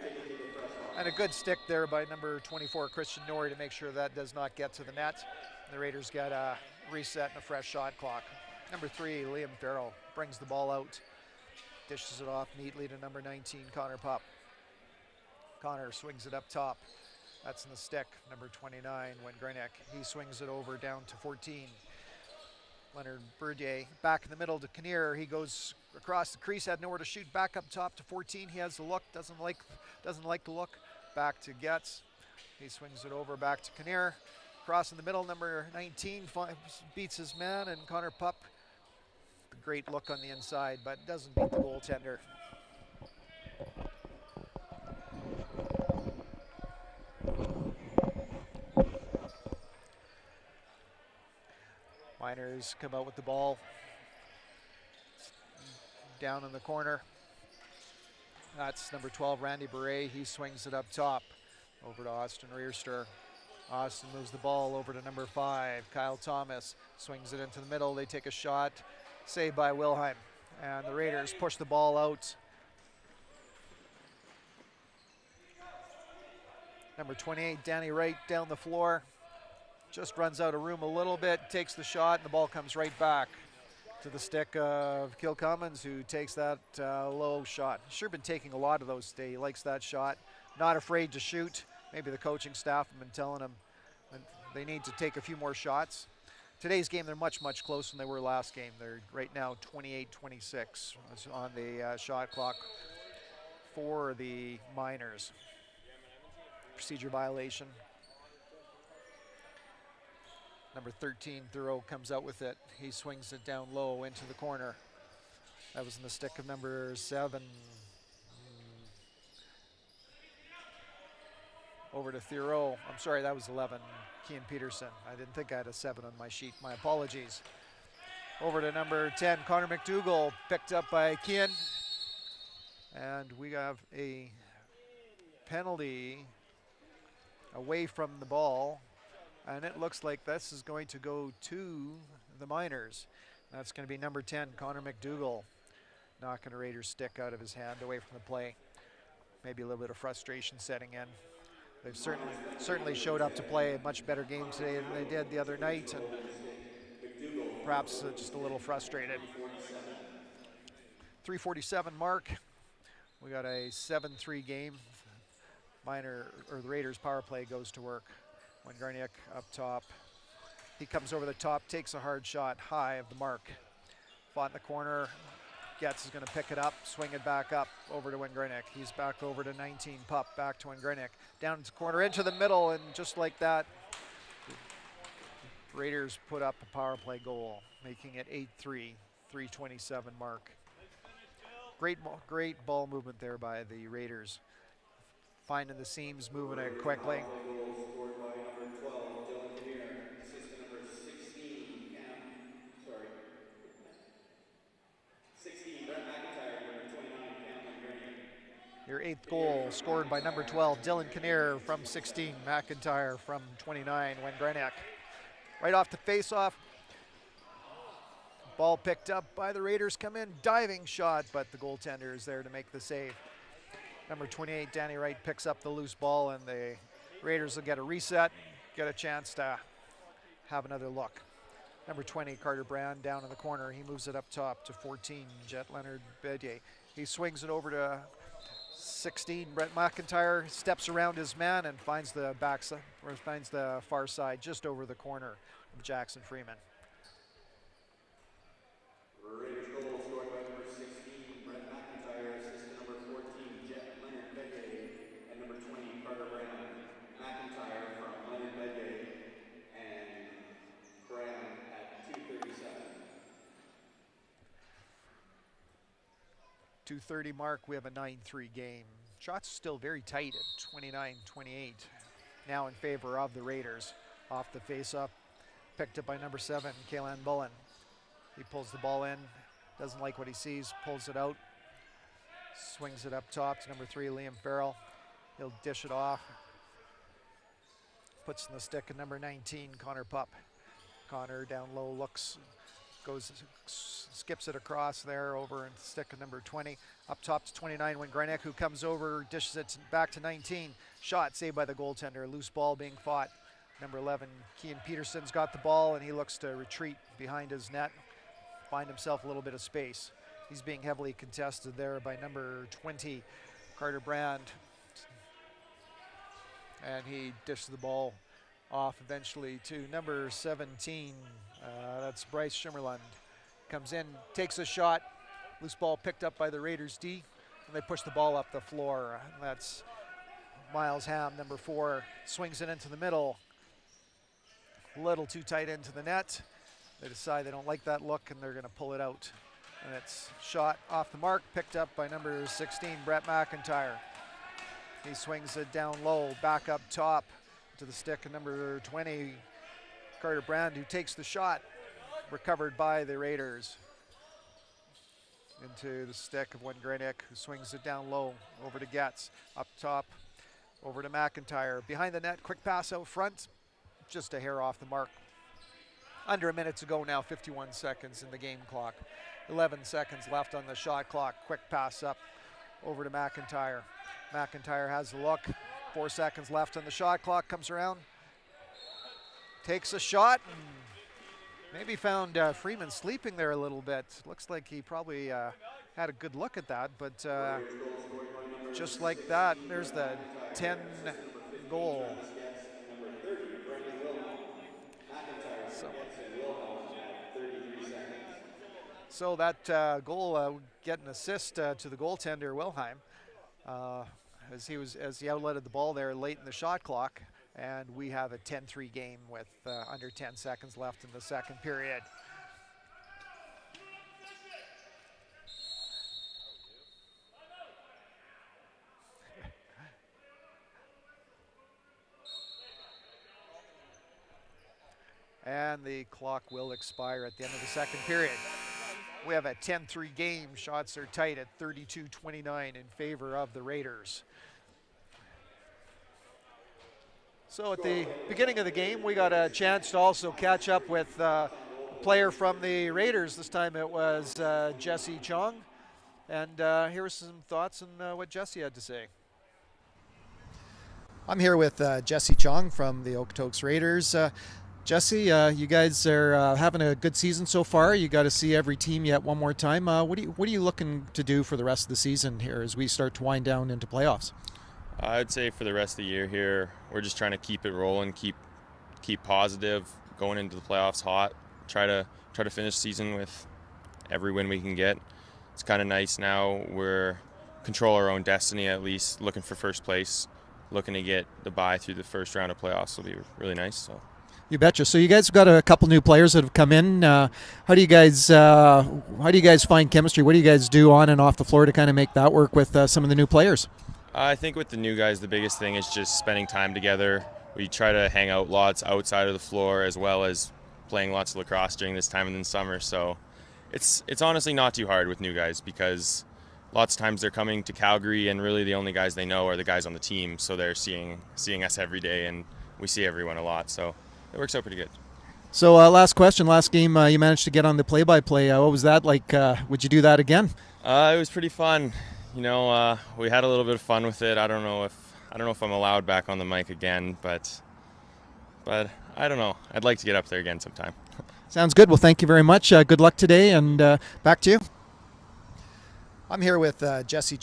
and a good stick there by number 24, Christian Norrie, to make sure that does not get to the net. The Raiders get a reset and a fresh shot clock. Number 3, Liam Farrell, brings the ball out, dishes it off neatly to number 19, Connor Pup. Connor swings it up top. That's in the stick, number 29, Wingrennick. He swings it over down to 14. Leonard Berdier back in the middle to Kinnear. He goes across the crease, had nowhere to shoot. Back up top to 14. He has the look, doesn't like the look. Back to Getz. He swings it over back to Kinnear. Cross in the middle, number 19 beats his man, and Connor Pup, great look on the inside, but doesn't beat the goaltender. Miners come out with the ball down in the corner. That's number 12, Randy Beret. He swings it up top over to Austin Reerster. Austin moves the ball over to number 5, Kyle Thomas. Swings it into the middle. They take a shot. Saved by Wilhelm. And the Raiders push the ball out. Number 28, Danny Wright, down the floor. Just runs out of room a little bit, takes the shot, and the ball comes right back to the stick of Kilcommons, who takes that low shot. Sure been taking a lot of those today. He likes that shot. Not afraid to shoot. Maybe the coaching staff have been telling him that they need to take a few more shots. Today's game, they're much, much closer than they were last game. They're right now 28-26 on the shot clock for the Miners. Procedure violation. Number 13, Thoreau, comes out with it. He swings it down low into the corner. That was in the stick of number 7. Over to Thoreau. I'm sorry, that was 11, Kean Peterson. I didn't think I had a 7 on my sheet. My apologies. Over to number 10, Connor McDougall, picked up by Kean. And we have a penalty away from the ball. And it looks like this is going to go to the Miners. That's going to be number 10, Connor McDougall, knocking a Raiders stick out of his hand away from the play. Maybe a little bit of frustration setting in. They've certainly showed up to play a much better game today than they did the other night, and perhaps just a little frustrated. 3:47 mark. We got a 7-3 game. The Raiders power play goes to work. Wengrenyak up top. He comes over the top, takes a hard shot high of the mark. Fought in the corner. Getz is going to pick it up, swing it back up over to Wengrenyak. He's back over to 19, Pup, back to Wengrenyak. Down to the corner, into the middle, and just like that, Raiders put up a power play goal, making it 8-3, 3:27 mark. Great ball movement there by the Raiders. Finding the seams, moving it quickly. Scored by number 12, Dylan Kinnear. Assist to number 16, 16, Brett McIntyre. Number 29, Cam Wengrenyak. Your 8th goal scored by number 12, Dylan Kinnear from 16, McIntyre from 29, Wengrenyak. Right off the face-off. Ball picked up by the Raiders, come in, diving shot, but the goaltender is there to make the save. Number 28, Danny Wright, picks up the loose ball, and the Raiders will get a reset, get a chance to have another look. Number 20, Carter Brand, down in the corner. He moves it up top to 14, Jet Leonard Bedier. He swings it over to 16, Brett McIntyre, steps around his man and finds the far side just over the corner of Jackson Freeman. Raiders goal scored by number 16, Brett McIntyre. Assist to number 14, Jet Leonard Bedier. And number 20, Carter Brand. McIntyre from Leonard Bedier. And Brand at 2:37. 2:30 mark, we have a 9-3 game. Shots still very tight at 29-28. Now in favor of the Raiders. Off the face-up, picked up by number 7, Kalen Bullen. He pulls the ball in, doesn't like what he sees, pulls it out, swings it up top to number 3, Liam Farrell. He'll dish it off. Puts in the stick of number 19, Connor Pup. Connor down low, looks, skips it across there over and stick of number 20. Up top to 29, Wengrenyak, who comes over, dishes it back to 19. Shot saved by the goaltender, loose ball being fought. Number 11, Kean Peterson's got the ball, and he looks to retreat behind his net, find himself a little bit of space. He's being heavily contested there by number 20, Carter Brand. And he dishes the ball off eventually to number 17. That's Bryce Schimmerlund. Comes in, takes a shot. Loose ball picked up by the Raiders D, and they push the ball up the floor. And that's Miles Ham, number 4, swings it into the middle. A little too tight into the net. They decide they don't like that look, and they're going to pull it out. And it's shot off the mark, picked up by number 16, Brett McIntyre. He swings it down low, back up top to the stick of number 20, Carter Brand, who takes the shot, recovered by the Raiders. Into the stick of Wengrenyak, who swings it down low, over to Getz, up top, over to McIntyre. Behind the net, quick pass out front, just a hair off the mark. Under a minute to go now, 51 seconds in the game clock. 11 seconds left on the shot clock. Quick pass up over to McIntyre. McIntyre has a look. 4 seconds left on the shot clock. Comes around, takes a shot, and maybe found Freeman sleeping there a little bit. Looks like he probably had a good look at that, but just like that, there's the 10 goal. So that goal get an assist to the goaltender Wilhelm, as he outletted the ball there late in the shot clock. And we have a 10-3 game with under 10 seconds left in the second period. And the clock will expire at the end of the second period. We have a 10-3 game. Shots are tight at 32-29 in favor of the Raiders. So at the beginning of the game, we got a chance to also catch up with a player from the Raiders. This time it was Jesse Chong. And here are some thoughts on what Jesse had to say. I'm here with Jesse Chong from the Okotoks Raiders. Jesse, you guys are having a good season so far. You got to see every team yet one more time. What are you looking to do for the rest of the season here as we start to wind down into playoffs? I'd say for the rest of the year here, we're just trying to keep it rolling, keep positive, going into the playoffs hot. Try to finish the season with every win we can get. It's kind of nice now. We're control our own destiny, at least looking for first place, looking to get the bye through the first round of playoffs will be really nice. So. You betcha. So you guys have got a couple new players that have come in. How do you guys find chemistry? What do you guys do on and off the floor to kind of make that work with some of the new players? I think with the new guys, the biggest thing is just spending time together. We try to hang out lots outside of the floor as well as playing lots of lacrosse during this time in the summer. So it's honestly not too hard with new guys because lots of times they're coming to Calgary and really the only guys they know are the guys on the team. So they're seeing us every day and we see everyone a lot. So it works out pretty good. So last question, last game you managed to get on the play-by-play. What was that like? Would you do that again? It was pretty fun. You know, we had a little bit of fun with it. I don't know if I'm allowed back on the mic again, but I don't know. I'd like to get up there again sometime. Sounds good. Well, thank you very much. Good luck today, and back to you. I'm here with Jesse.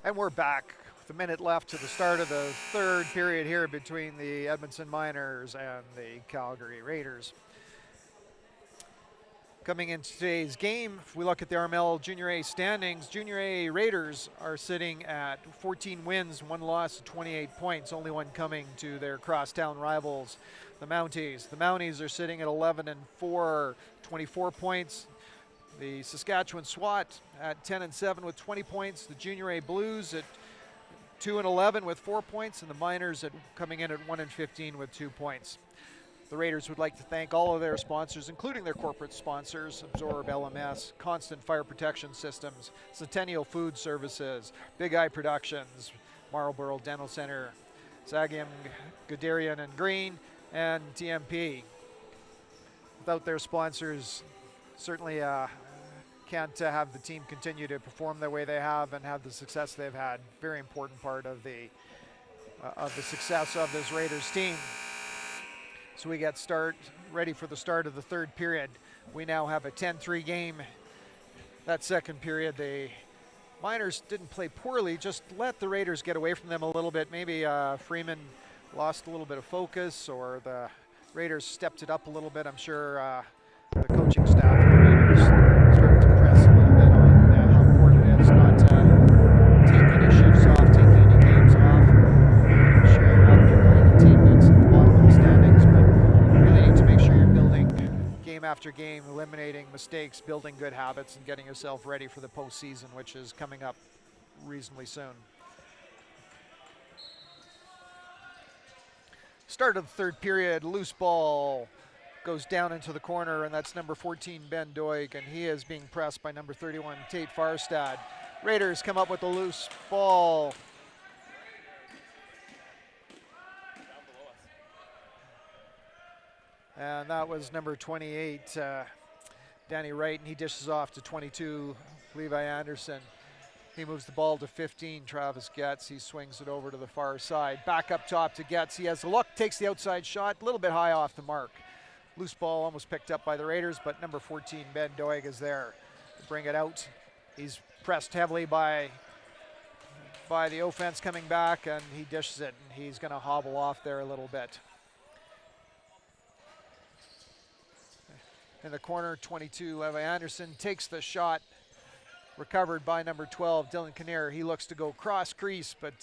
And we're back with a minute left to the start of the third period here between the Edmonton Miners and the Calgary Raiders. Coming into today's game, if we look at the RML Junior A standings, Junior A Raiders are sitting at 14 wins, 1 loss, 28 points, only one coming to their crosstown rivals, the Mounties. The Mounties are sitting at 11-4, 24 points. The Saskatchewan SWAT at 10-7 with 20 points. The Junior A Blues at 2-11 with 4 points, and the Miners coming in at 1-15 with 2 points. The Raiders would like to thank all of their sponsors, including their corporate sponsors, Absorb LMS, Constant Fire Protection Systems, Centennial Food Services, Big Eye Productions, Marlborough Dental Center, Sagiam, Guderian and Green, and TMP. Without their sponsors, certainly can't have the team continue to perform the way they have and have the success they've had. Very important part of the success of this Raiders team. So we get ready for the start of the third period. We now have a 10-3 game. That second period, the Miners didn't play poorly, just let the Raiders get away from them a little bit. Maybe Freeman lost a little bit of focus, or the Raiders stepped it up a little bit. I'm sure the coaching staff of the Raiders started to press a little bit on how important it is not to take any shifts off, take any games off. Sure, you're playing a team that's at the bottom of the standings, but you really need to make sure you're building game after game, eliminating mistakes, building good habits, and getting yourself ready for the postseason, which is coming up reasonably soon. Start of the third period, loose ball goes down into the corner, and that's number 14, Ben Doig, and he is being pressed by number 31, Tate Farstad. Raiders come up with a loose ball. And that was number 28, Danny Wright, and he dishes off to 22, Levi Anderson. He moves the ball to 15, Travis Getz. He swings it over to the far side. Back up top to Getz. He has a look, takes the outside shot, a little bit high off the mark. Loose ball almost picked up by the Raiders, but number 14, Ben Doig, is there to bring it out. He's pressed heavily by the offense coming back, and he dishes it, and he's going to hobble off there a little bit. In the corner, 22, Levi Anderson takes the shot, recovered by number 12, Dylan Kinnear. He looks to go cross crease, but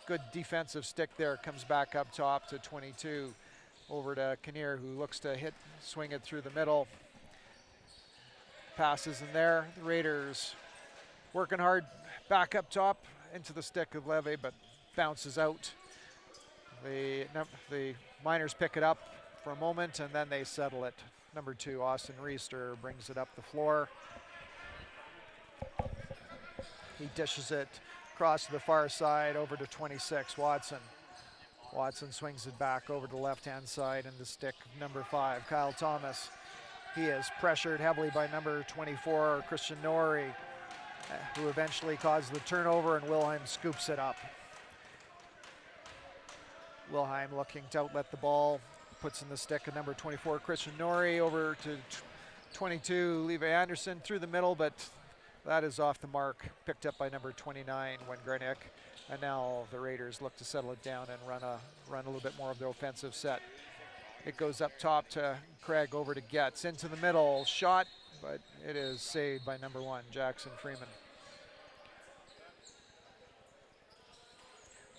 good defensive stick there. Comes back up top to 22, over to Kinnear, who looks to swing it through the middle. Passes in there. The Raiders working hard back up top into the stick of Levy, but bounces out. The Miners pick it up for a moment, and then they settle it. Number 2, Austin Reister, brings it up the floor. He dishes it across to the far side over to 26, Watson. Watson swings it back over to the left-hand side in the stick of number 5, Kyle Thomas. He is pressured heavily by number 24, Christian Norrie, who eventually causes the turnover, and Wilhelm scoops it up. Wilhelm looking to outlet the ball, puts in the stick of number 24, Christian Norrie, over to 22, Levi Anderson, through the middle, but that is off the mark, picked up by number 29, Wengrenick. And now the Raiders look to settle it down and run a little bit more of the offensive set. It goes up top to Craig, over to Getz, into the middle, shot, but it is saved by number 1, Jackson Freeman.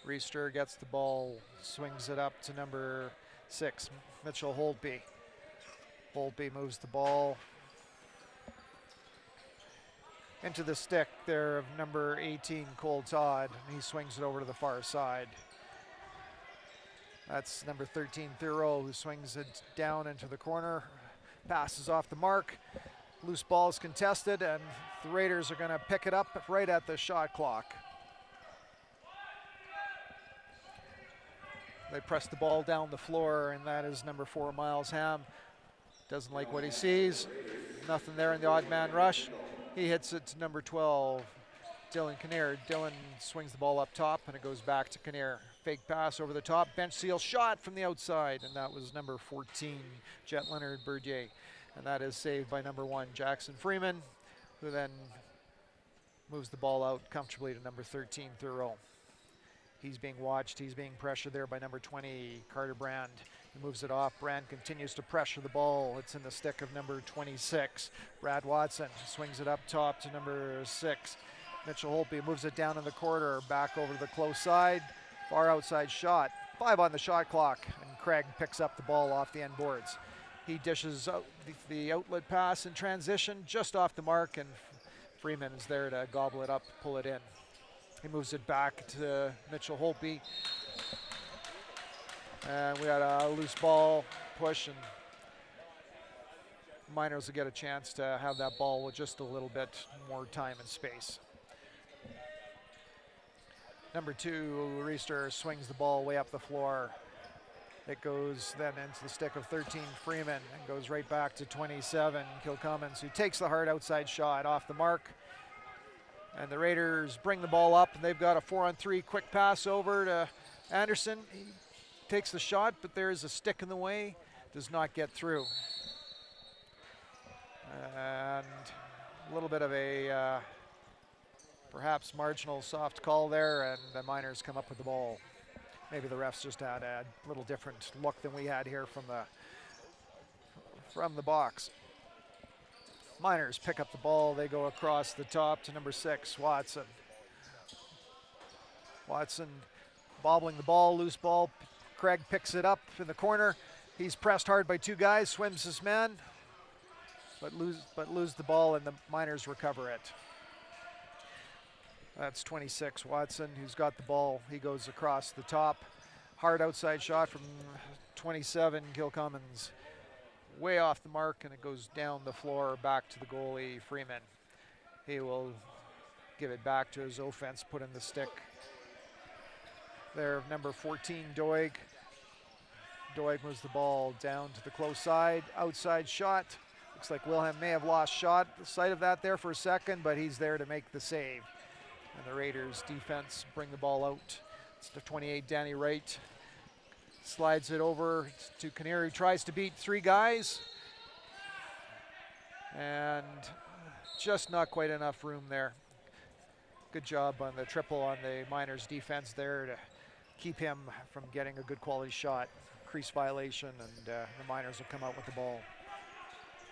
Reister gets the ball, swings it up to number 6, Mitchell Holtby. Holtby moves the ball into the stick there of number 18, Cole Todd. He swings it over to the far side. That's number 13, Thoreau, who swings it down into the corner. Passes off the mark. Loose ball is contested, and the Raiders are going to pick it up right at the shot clock. They press the ball down the floor, and that is number 4, Miles Ham. Doesn't like what he sees. Nothing there in the odd man rush. He hits it to number 12, Dylan Kinnear. Dylan swings the ball up top, and it goes back to Kinnear. Fake pass over the top, bench seal shot from the outside, and that was number 14, Jet Leonard Bergier. And that is saved by number 1, Jackson Freeman, who then moves the ball out comfortably to number 13, Thoreau. He's being watched. He's being pressured there by number 20, Carter Brand. He moves it off. Brand continues to pressure the ball. It's in the stick of number 26, Brad Watson. Swings it up top to number 6, Mitchell Holtby. Moves it down in the corner, back over to the close side. Far outside shot. 5 on the shot clock, and Craig picks up the ball off the end boards. He dishes out the outlet pass in transition, just off the mark, and Freeman is there to gobble it up, pull it in. He moves it back to Mitchell Holtby. And we had a loose ball push, and Miners will get a chance to have that ball with just a little bit more time and space. Number 2, Reister swings the ball way up the floor. It goes then into the stick of 13, Freeman, and goes right back to 27, Kilcummins, who takes the hard outside shot off the mark. And the Raiders bring the ball up, and they've got a 4-on-3 quick pass over to Anderson. He takes the shot, but there's a stick in the way, does not get through. And a little bit of a perhaps marginal soft call there, and the Miners come up with the ball. Maybe the refs just had a little different look than we had here from the box. Miners pick up the ball. They go across the top to number 6, Watson. Watson bobbling the ball, loose ball. Craig picks it up in the corner. He's pressed hard by 2 guys, swims his man, but lose the ball, and the Miners recover it. That's 26, Watson, who's got the ball. He goes across the top. Hard outside shot from 27, Kilcummins. Way off the mark, and it goes down the floor back to the goalie, Freeman. He will give it back to his offense, put in the stick there of number 14, Doig. Doig moves the ball down to the close side. Outside shot. Looks like Wilhelm may have lost sight of that there for a second, but he's there to make the save. And the Raiders defense bring the ball out. It's the 28, Danny Wright. Slides it over to Kinnear, who tries to beat 3 guys. And just not quite enough room there. Good job on the triple on the Miners defense there to keep him from getting a good quality shot. Crease violation, and the Miners will come out with the ball.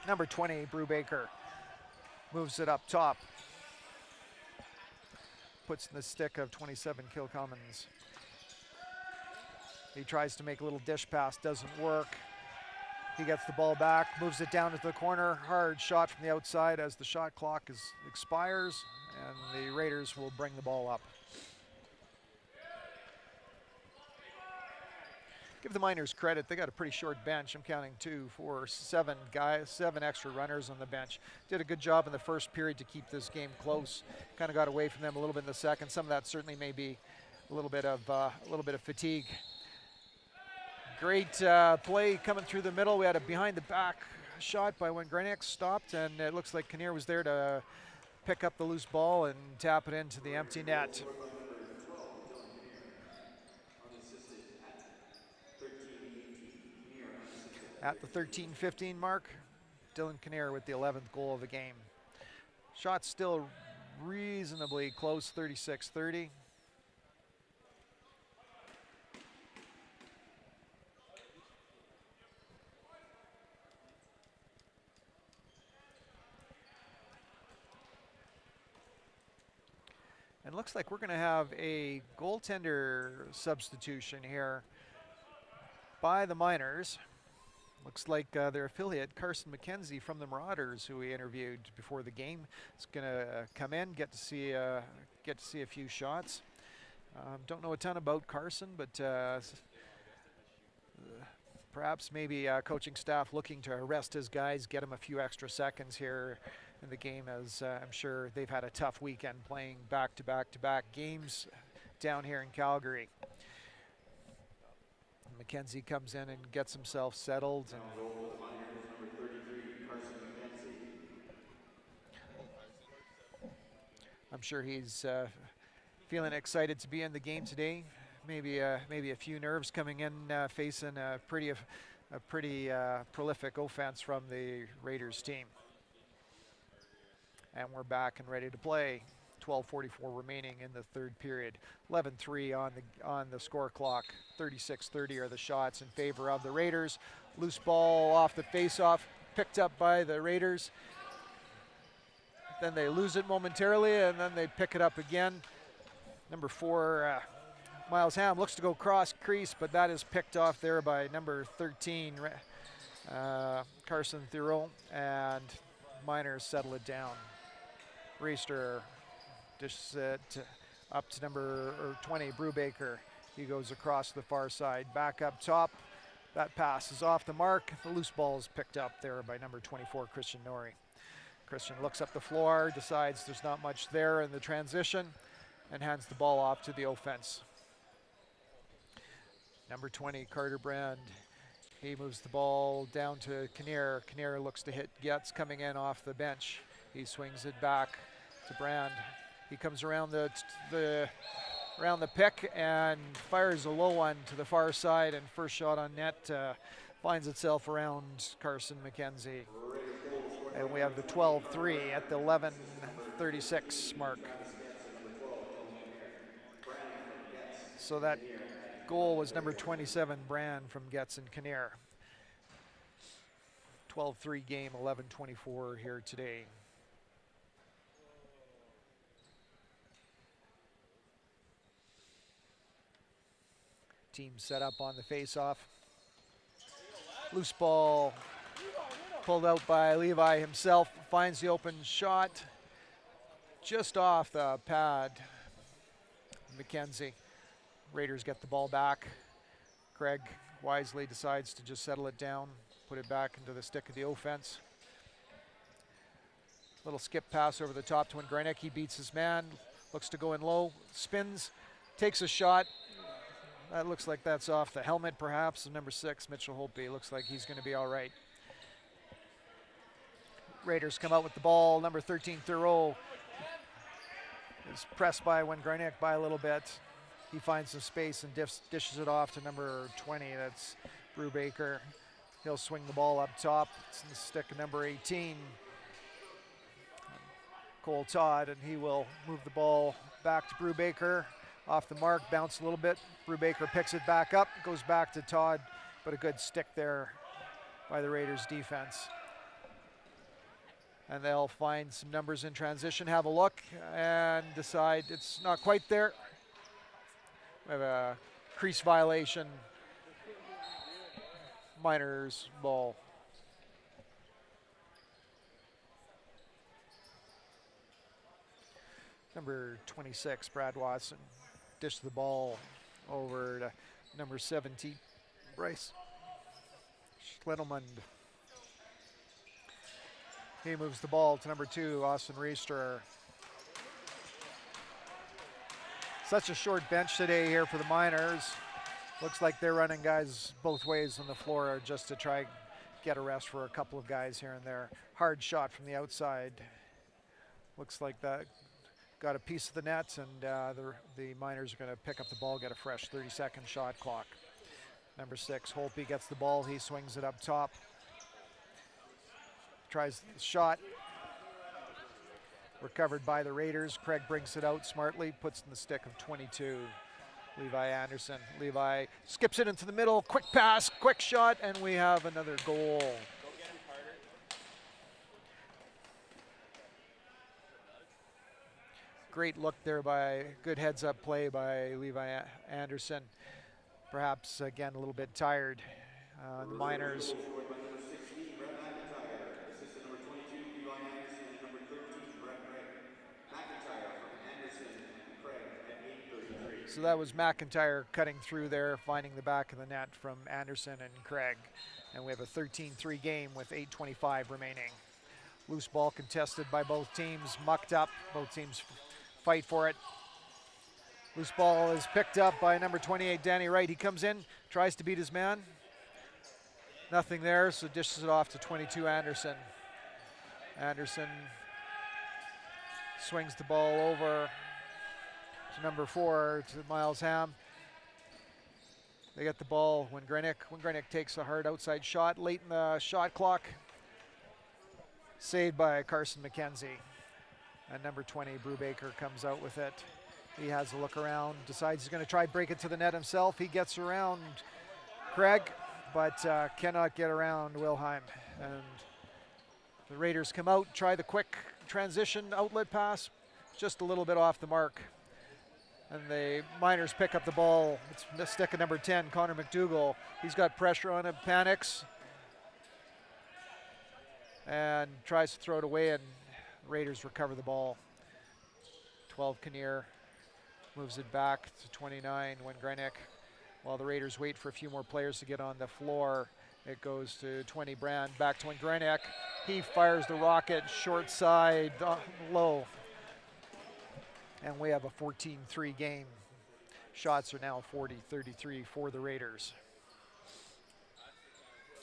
Number 20, Brubaker, moves it up top. Puts in the stick of 27, Kilcummins. He tries to make a little dish pass, doesn't work. He gets the ball back, moves it down into the corner. Hard shot from the outside as the shot clock expires, and the Raiders will bring the ball up. Give the Miners credit, they got a pretty short bench. I'm counting 2, 4, 7 guys, 7 extra runners on the bench. Did a good job in the first period to keep this game close. Kind of got away from them a little bit in the second. Some of that certainly may be a little bit of fatigue. Great play coming through the middle. We had a behind the back shot by when Greinick stopped, and it looks like Kinnear was there to pick up the loose ball and tap it into the empty net. At the 13-15 mark, Dylan Kinnear with the 11th goal of the game. Shot still reasonably close, 36-30. And looks like we're going to have a goaltender substitution here by the Miners. Looks like their affiliate, Carson McKenzie from the Marauders, who we interviewed before the game, is going to come in, get to see a few shots. Don't know a ton about Carson, but perhaps maybe coaching staff looking to rest his guys, get him a few extra seconds here in the game, as I'm sure they've had a tough weekend playing back-to-back games down here in Calgary. McKenzie comes in and gets himself settled. And I'm sure he's feeling excited to be in the game today. Maybe a few nerves coming in, facing a pretty prolific offense from the Raiders team. And we're back and ready to play. 12:44 remaining in the third period. 11-3 on the score clock. 36-30 are the shots in favor of the Raiders. Loose ball off the face-off, picked up by the Raiders. Then they lose it momentarily, and then they pick it up again. Number 4, Miles Ham looks to go cross crease, but that is picked off there by number 13, Carson Thureau, and Miners settle it down. Reister dishes it up to number 20, Brubaker. He goes across the far side, back up top. That pass is off the mark. The loose ball is picked up there by number 24, Christian Norrie. Christian looks up the floor, decides there's not much there in the transition, and hands the ball off to the offense. Number 20, Carter Brand. He moves the ball down to Kinnear. Kinnear looks to hit Getz coming in off the bench. He swings it back to Brand. He comes around the pick and fires a low one to the far side, and first shot on net finds itself around Carson McKenzie. And we have the 12-3 at the 11:36 mark. So that goal was number 27, Brand from Getz and Kinnear. 12-3 game, 11:24 here today. Team set up on the face-off. Loose ball pulled out by Levi himself, finds the open shot just off the pad. McKenzie. Raiders get the ball back. Craig wisely decides to just settle it down, put it back into the stick of the offense. Little skip pass over the top to Wingrenek. He beats his man, looks to go in low, spins, takes a shot. That looks like that's off the helmet perhaps of number 6, Mitchell Holtby. Looks like he's going to be all right. Raiders come out with the ball. Number 13, Thureau, is pressed by Wingrenek by a little bit. He finds some space and dishes it off to number 20. That's Brubaker. He'll swing the ball up top. It's in the stick of number 18, Cole Todd, and he will move the ball back to Brubaker. Off the mark, bounce a little bit. Brubaker picks it back up, goes back to Todd, but a good stick there by the Raiders defense. And they'll find some numbers in transition, have a look, and decide it's not quite there. We have a crease violation. Miners ball. Number 26, Brad Watson, dished the ball over to number 17, Bryce Schledelmund. He moves the ball to number 2, Austin Reister. Such a short bench today here for the Miners. Looks like they're running guys both ways on the floor just to try get a rest for a couple of guys here and there. Hard shot from the outside. Looks like that got a piece of the net, and the Miners are going to pick up the ball, get a fresh 30-second shot clock. Number 6, Holtby gets the ball. He swings it up top. Tries the shot. Recovered by the Raiders. Craig brings it out smartly, puts in the stick of 22, Levi Anderson. Levi skips it into the middle. Quick pass, quick shot, and we have another goal. Great look there by, good heads-up play by Levi Anderson. Perhaps, again, a little bit tired. The Miners. So that was McIntyre cutting through there, finding the back of the net from Anderson and Craig. And we have a 13-3 game with 8:25 remaining. Loose ball contested by both teams, mucked up. Both teams fight for it. Loose ball is picked up by number 28, Danny Wright. He comes in, tries to beat his man. Nothing there, so dishes it off to 22, Anderson. Anderson swings the ball over to number 4, to Miles Ham. They get the ball when Wingrenek takes a hard outside shot late in the shot clock. Saved by Carson McKenzie. And number 20, Brubaker, comes out with it. He has a look around, decides he's going to try break it to the net himself. He gets around Craig, but cannot get around Wilhelm. And the Raiders come out, try the quick transition outlet pass, just a little bit off the mark. And the Miners pick up the ball. It's the stick of number 10, Connor McDougall. He's got pressure on him, panics, and tries to throw it away, and Raiders recover the ball. 12, Kinnear moves it back to 29, Wengrenek. While the Raiders wait for a few more players to get on the floor, it goes to 20, Brand, back to Wengrenek. He fires the rocket, short side, low. And we have a 14-3 game. Shots are now 40-33 for the Raiders.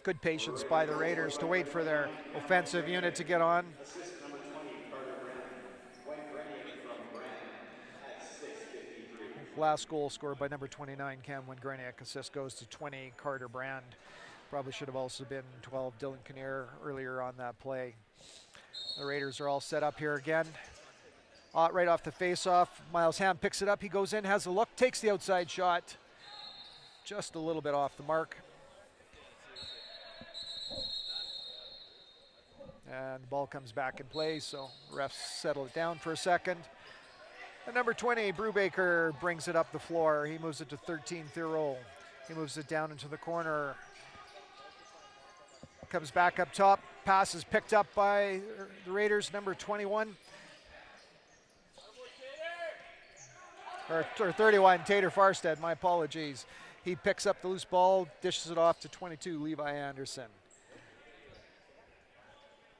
Good patience by the Raiders to wait for their offensive unit to get on. Last goal scored by number 29, Cam Wengrenek. Assist goes to 20, Carter Brand. Probably should have also been 12, Dylan Kinnear, earlier on that play. The Raiders are all set up here again. Right off the face-off, Miles Ham picks it up. He goes in, has a look, takes the outside shot. Just a little bit off the mark. And the ball comes back in play, so refs settle it down for a second. And number 20, Brubaker, brings it up the floor. He moves it to 13, Thoreau. He moves it down into the corner. Comes back up top. Pass is picked up by the Raiders, number 21. Or 31, Tater Farstead, my apologies. He picks up the loose ball, dishes it off to 22, Levi Anderson.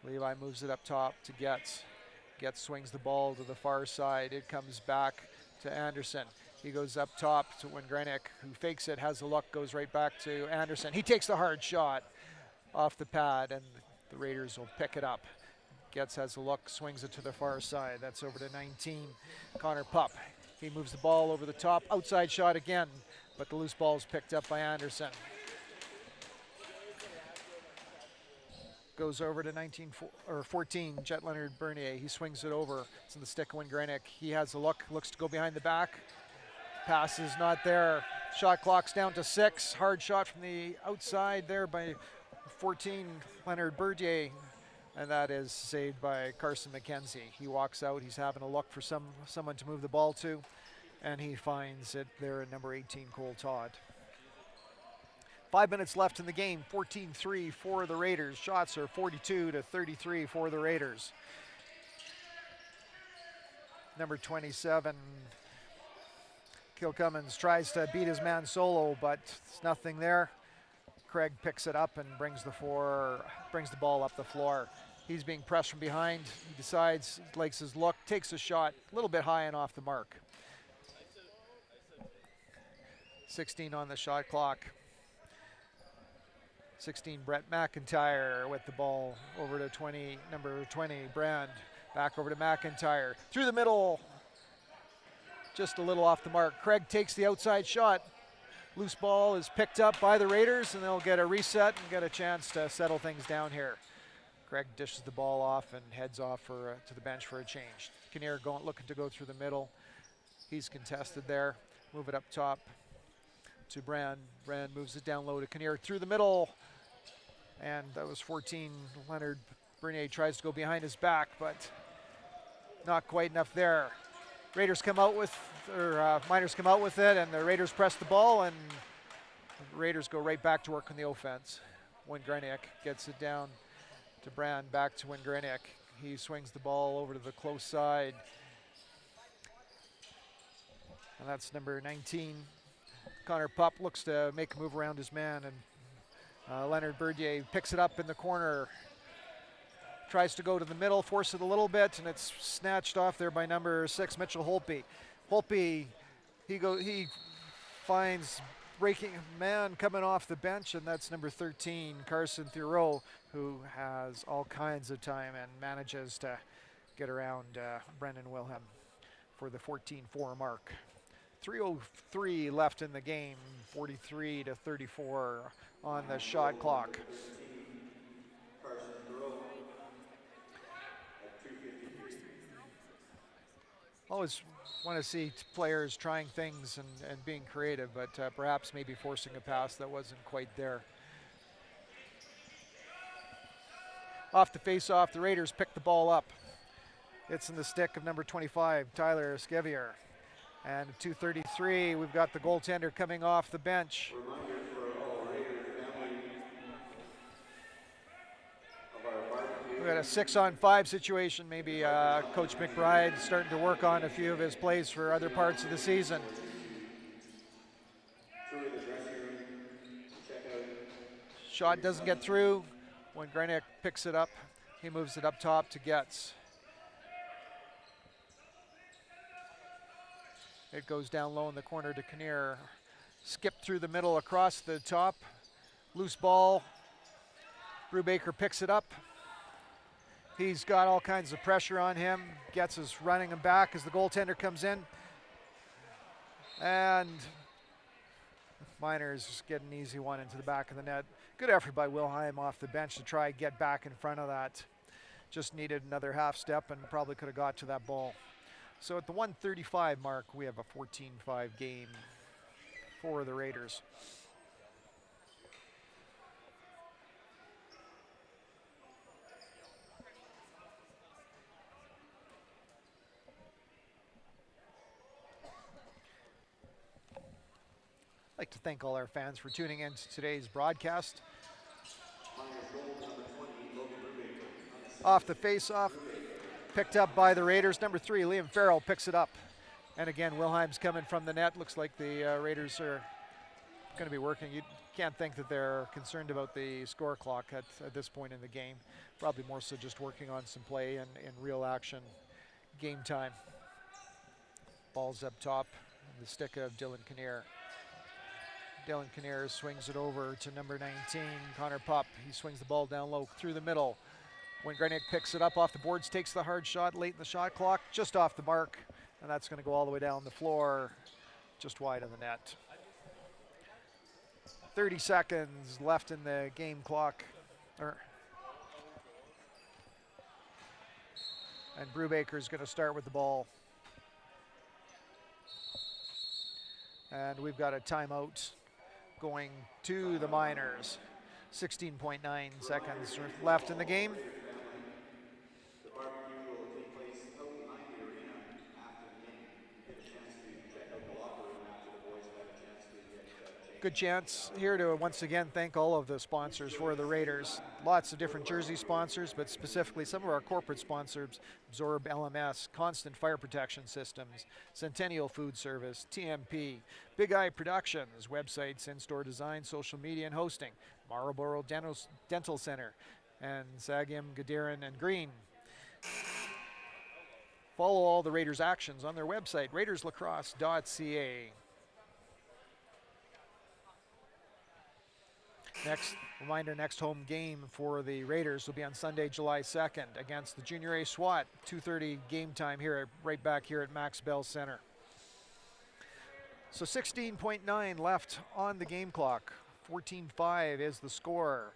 Levi moves it up top to Getz. Getz swings the ball to the far side. It comes back to Anderson. He goes up top to Wengrenek, who fakes it, has a look, goes right back to Anderson. He takes the hard shot off the pad, and the Raiders will pick it up. Getz has a look, swings it to the far side. That's over to 19, Connor Pup. He moves the ball over the top, outside shot again, but the loose ball is picked up by Anderson. Goes over to 14, Jet Leonard Bernier. He swings it over. It's in the stick of Wengrenek. He has a look, looks to go behind the back. Pass is not there. Shot clock's down to 6. Hard shot from the outside there by 14, Leonard Bernier. And that is saved by Carson McKenzie. He walks out. He's having a look for someone to move the ball to, and he finds it there at number 18, Cole Todd. 5 minutes left in the game. 14-3 for the Raiders. Shots are 42-33 for the Raiders. Number 27, Kilcummins, tries to beat his man solo, but it's nothing there. Craig picks it up and brings the ball up the floor. He's being pressed from behind. He decides, likes his look, takes a shot, a little bit high and off the mark. 16 on the shot clock. 16, Brett McIntyre with the ball over to 20, number 20, Brand. Back over to McIntyre. Through the middle, just a little off the mark. Craig takes the outside shot. Loose ball is picked up by the Raiders, and they'll get a reset and get a chance to settle things down here. Craig dishes the ball off and heads off to the bench for a change. Kinnear looking to go through the middle. He's contested there. Move it up top to Brand. Brand moves it down low to Kinnear through the middle. And that was 14. Leonard Bernier tries to go behind his back, but not quite enough there. Miners come out with it, and the Raiders press the ball, and the Raiders go right back to work on the offense. Wengrenek gets it down to Brand, back to Wengrenek. He swings the ball over to the close side. And that's number 19. Connor Pup looks to make a move around his man, and Leonard Bernier picks it up in the corner. Tries to go to the middle, force it a little bit, and it's snatched off there by number 6, Mitchell Holtby. Holtby, he finds breaking man coming off the bench, and that's number 13, Carson Thoreau, who has all kinds of time and manages to get around Brendan Wilhelm for the 14-4 mark. 3:03 left in the game, 43-34 on the shot clock. Always want to see players trying things and being creative, but perhaps maybe forcing a pass that wasn't quite there. Off the face-off, the Raiders pick the ball up. It's in the stick of number 25, Tyler Skevier. And at 2:33, we've got the goaltender coming off the bench. We've got a 6-on-5 situation. Maybe Coach McBride starting to work on a few of his plays for other parts of the season. Shot doesn't get through. When Grenier picks it up, he moves it up top to Getz. It goes down low in the corner to Kinnear. Skip through the middle across the top. Loose ball. Brubaker picks it up. He's got all kinds of pressure on him. Getz is running him back as the goaltender comes in. And Miners get an easy one into the back of the net. Good effort by Wilhelm off the bench to try and get back in front of that. Just needed another half step and probably could have got to that ball. So at the 1:35 mark, we have a 14-5 game for the Raiders. I'd like to thank all our fans for tuning in to today's broadcast. Off the face-off, picked up by the Raiders. Number 3, Liam Farrell picks it up. And again, Wilhelm's coming from the net. Looks like the Raiders are going to be working. You can't think that they're concerned about the score clock at this point in the game. Probably more so just working on some play and real action game time. Ball's up top, the stick of Dylan Kinnear. Dylan Kinnear swings it over to number 19, Connor Pupp. He swings the ball down low through the middle. When Grenier picks it up off the boards, takes the hard shot late in the shot clock, just off the mark, and that's going to go all the way down the floor, just wide of the net. 30 seconds left in the game clock. And Brubaker's going to start with the ball. And we've got a timeout going to the Miners. 16.9 seconds left in the game. Good chance here to once again thank all of the sponsors for the Raiders. Lots of different jersey sponsors, but specifically some of our corporate sponsors: Absorb LMS, Constant Fire Protection Systems, Centennial Food Service, TMP, Big Eye Productions, websites, in-store design, social media and hosting, Marlboro Dental Center, and Sagim, Gadirin, and Green. Follow all the Raiders actions on their website, raiderslacrosse.ca. Next reminder, next home game for the Raiders will be on Sunday, July 2nd against the Junior A SWAT. 2:30 game time here, right back here at Max Bell Center. So 16.9 left on the game clock. 14-5 is the score.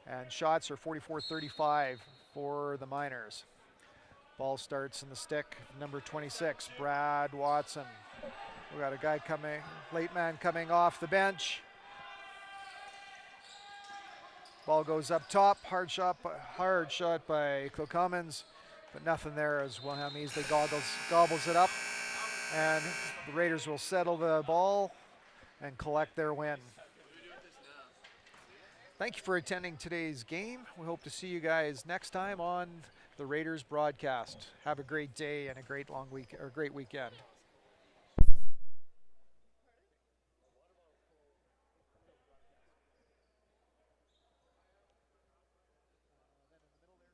And shots are 44-35 for the Miners. Ball starts in the stick, number 26, Brad Watson. We got a guy coming, late man coming off the bench. Ball goes up top, hard shot by Kilcummins, but nothing there as Wilhelm easily gobbles it up. And the Raiders will settle the ball and collect their win. Thank you for attending today's game. We hope to see you guys next time on the Raiders broadcast. Have a great day and a great long week or great weekend.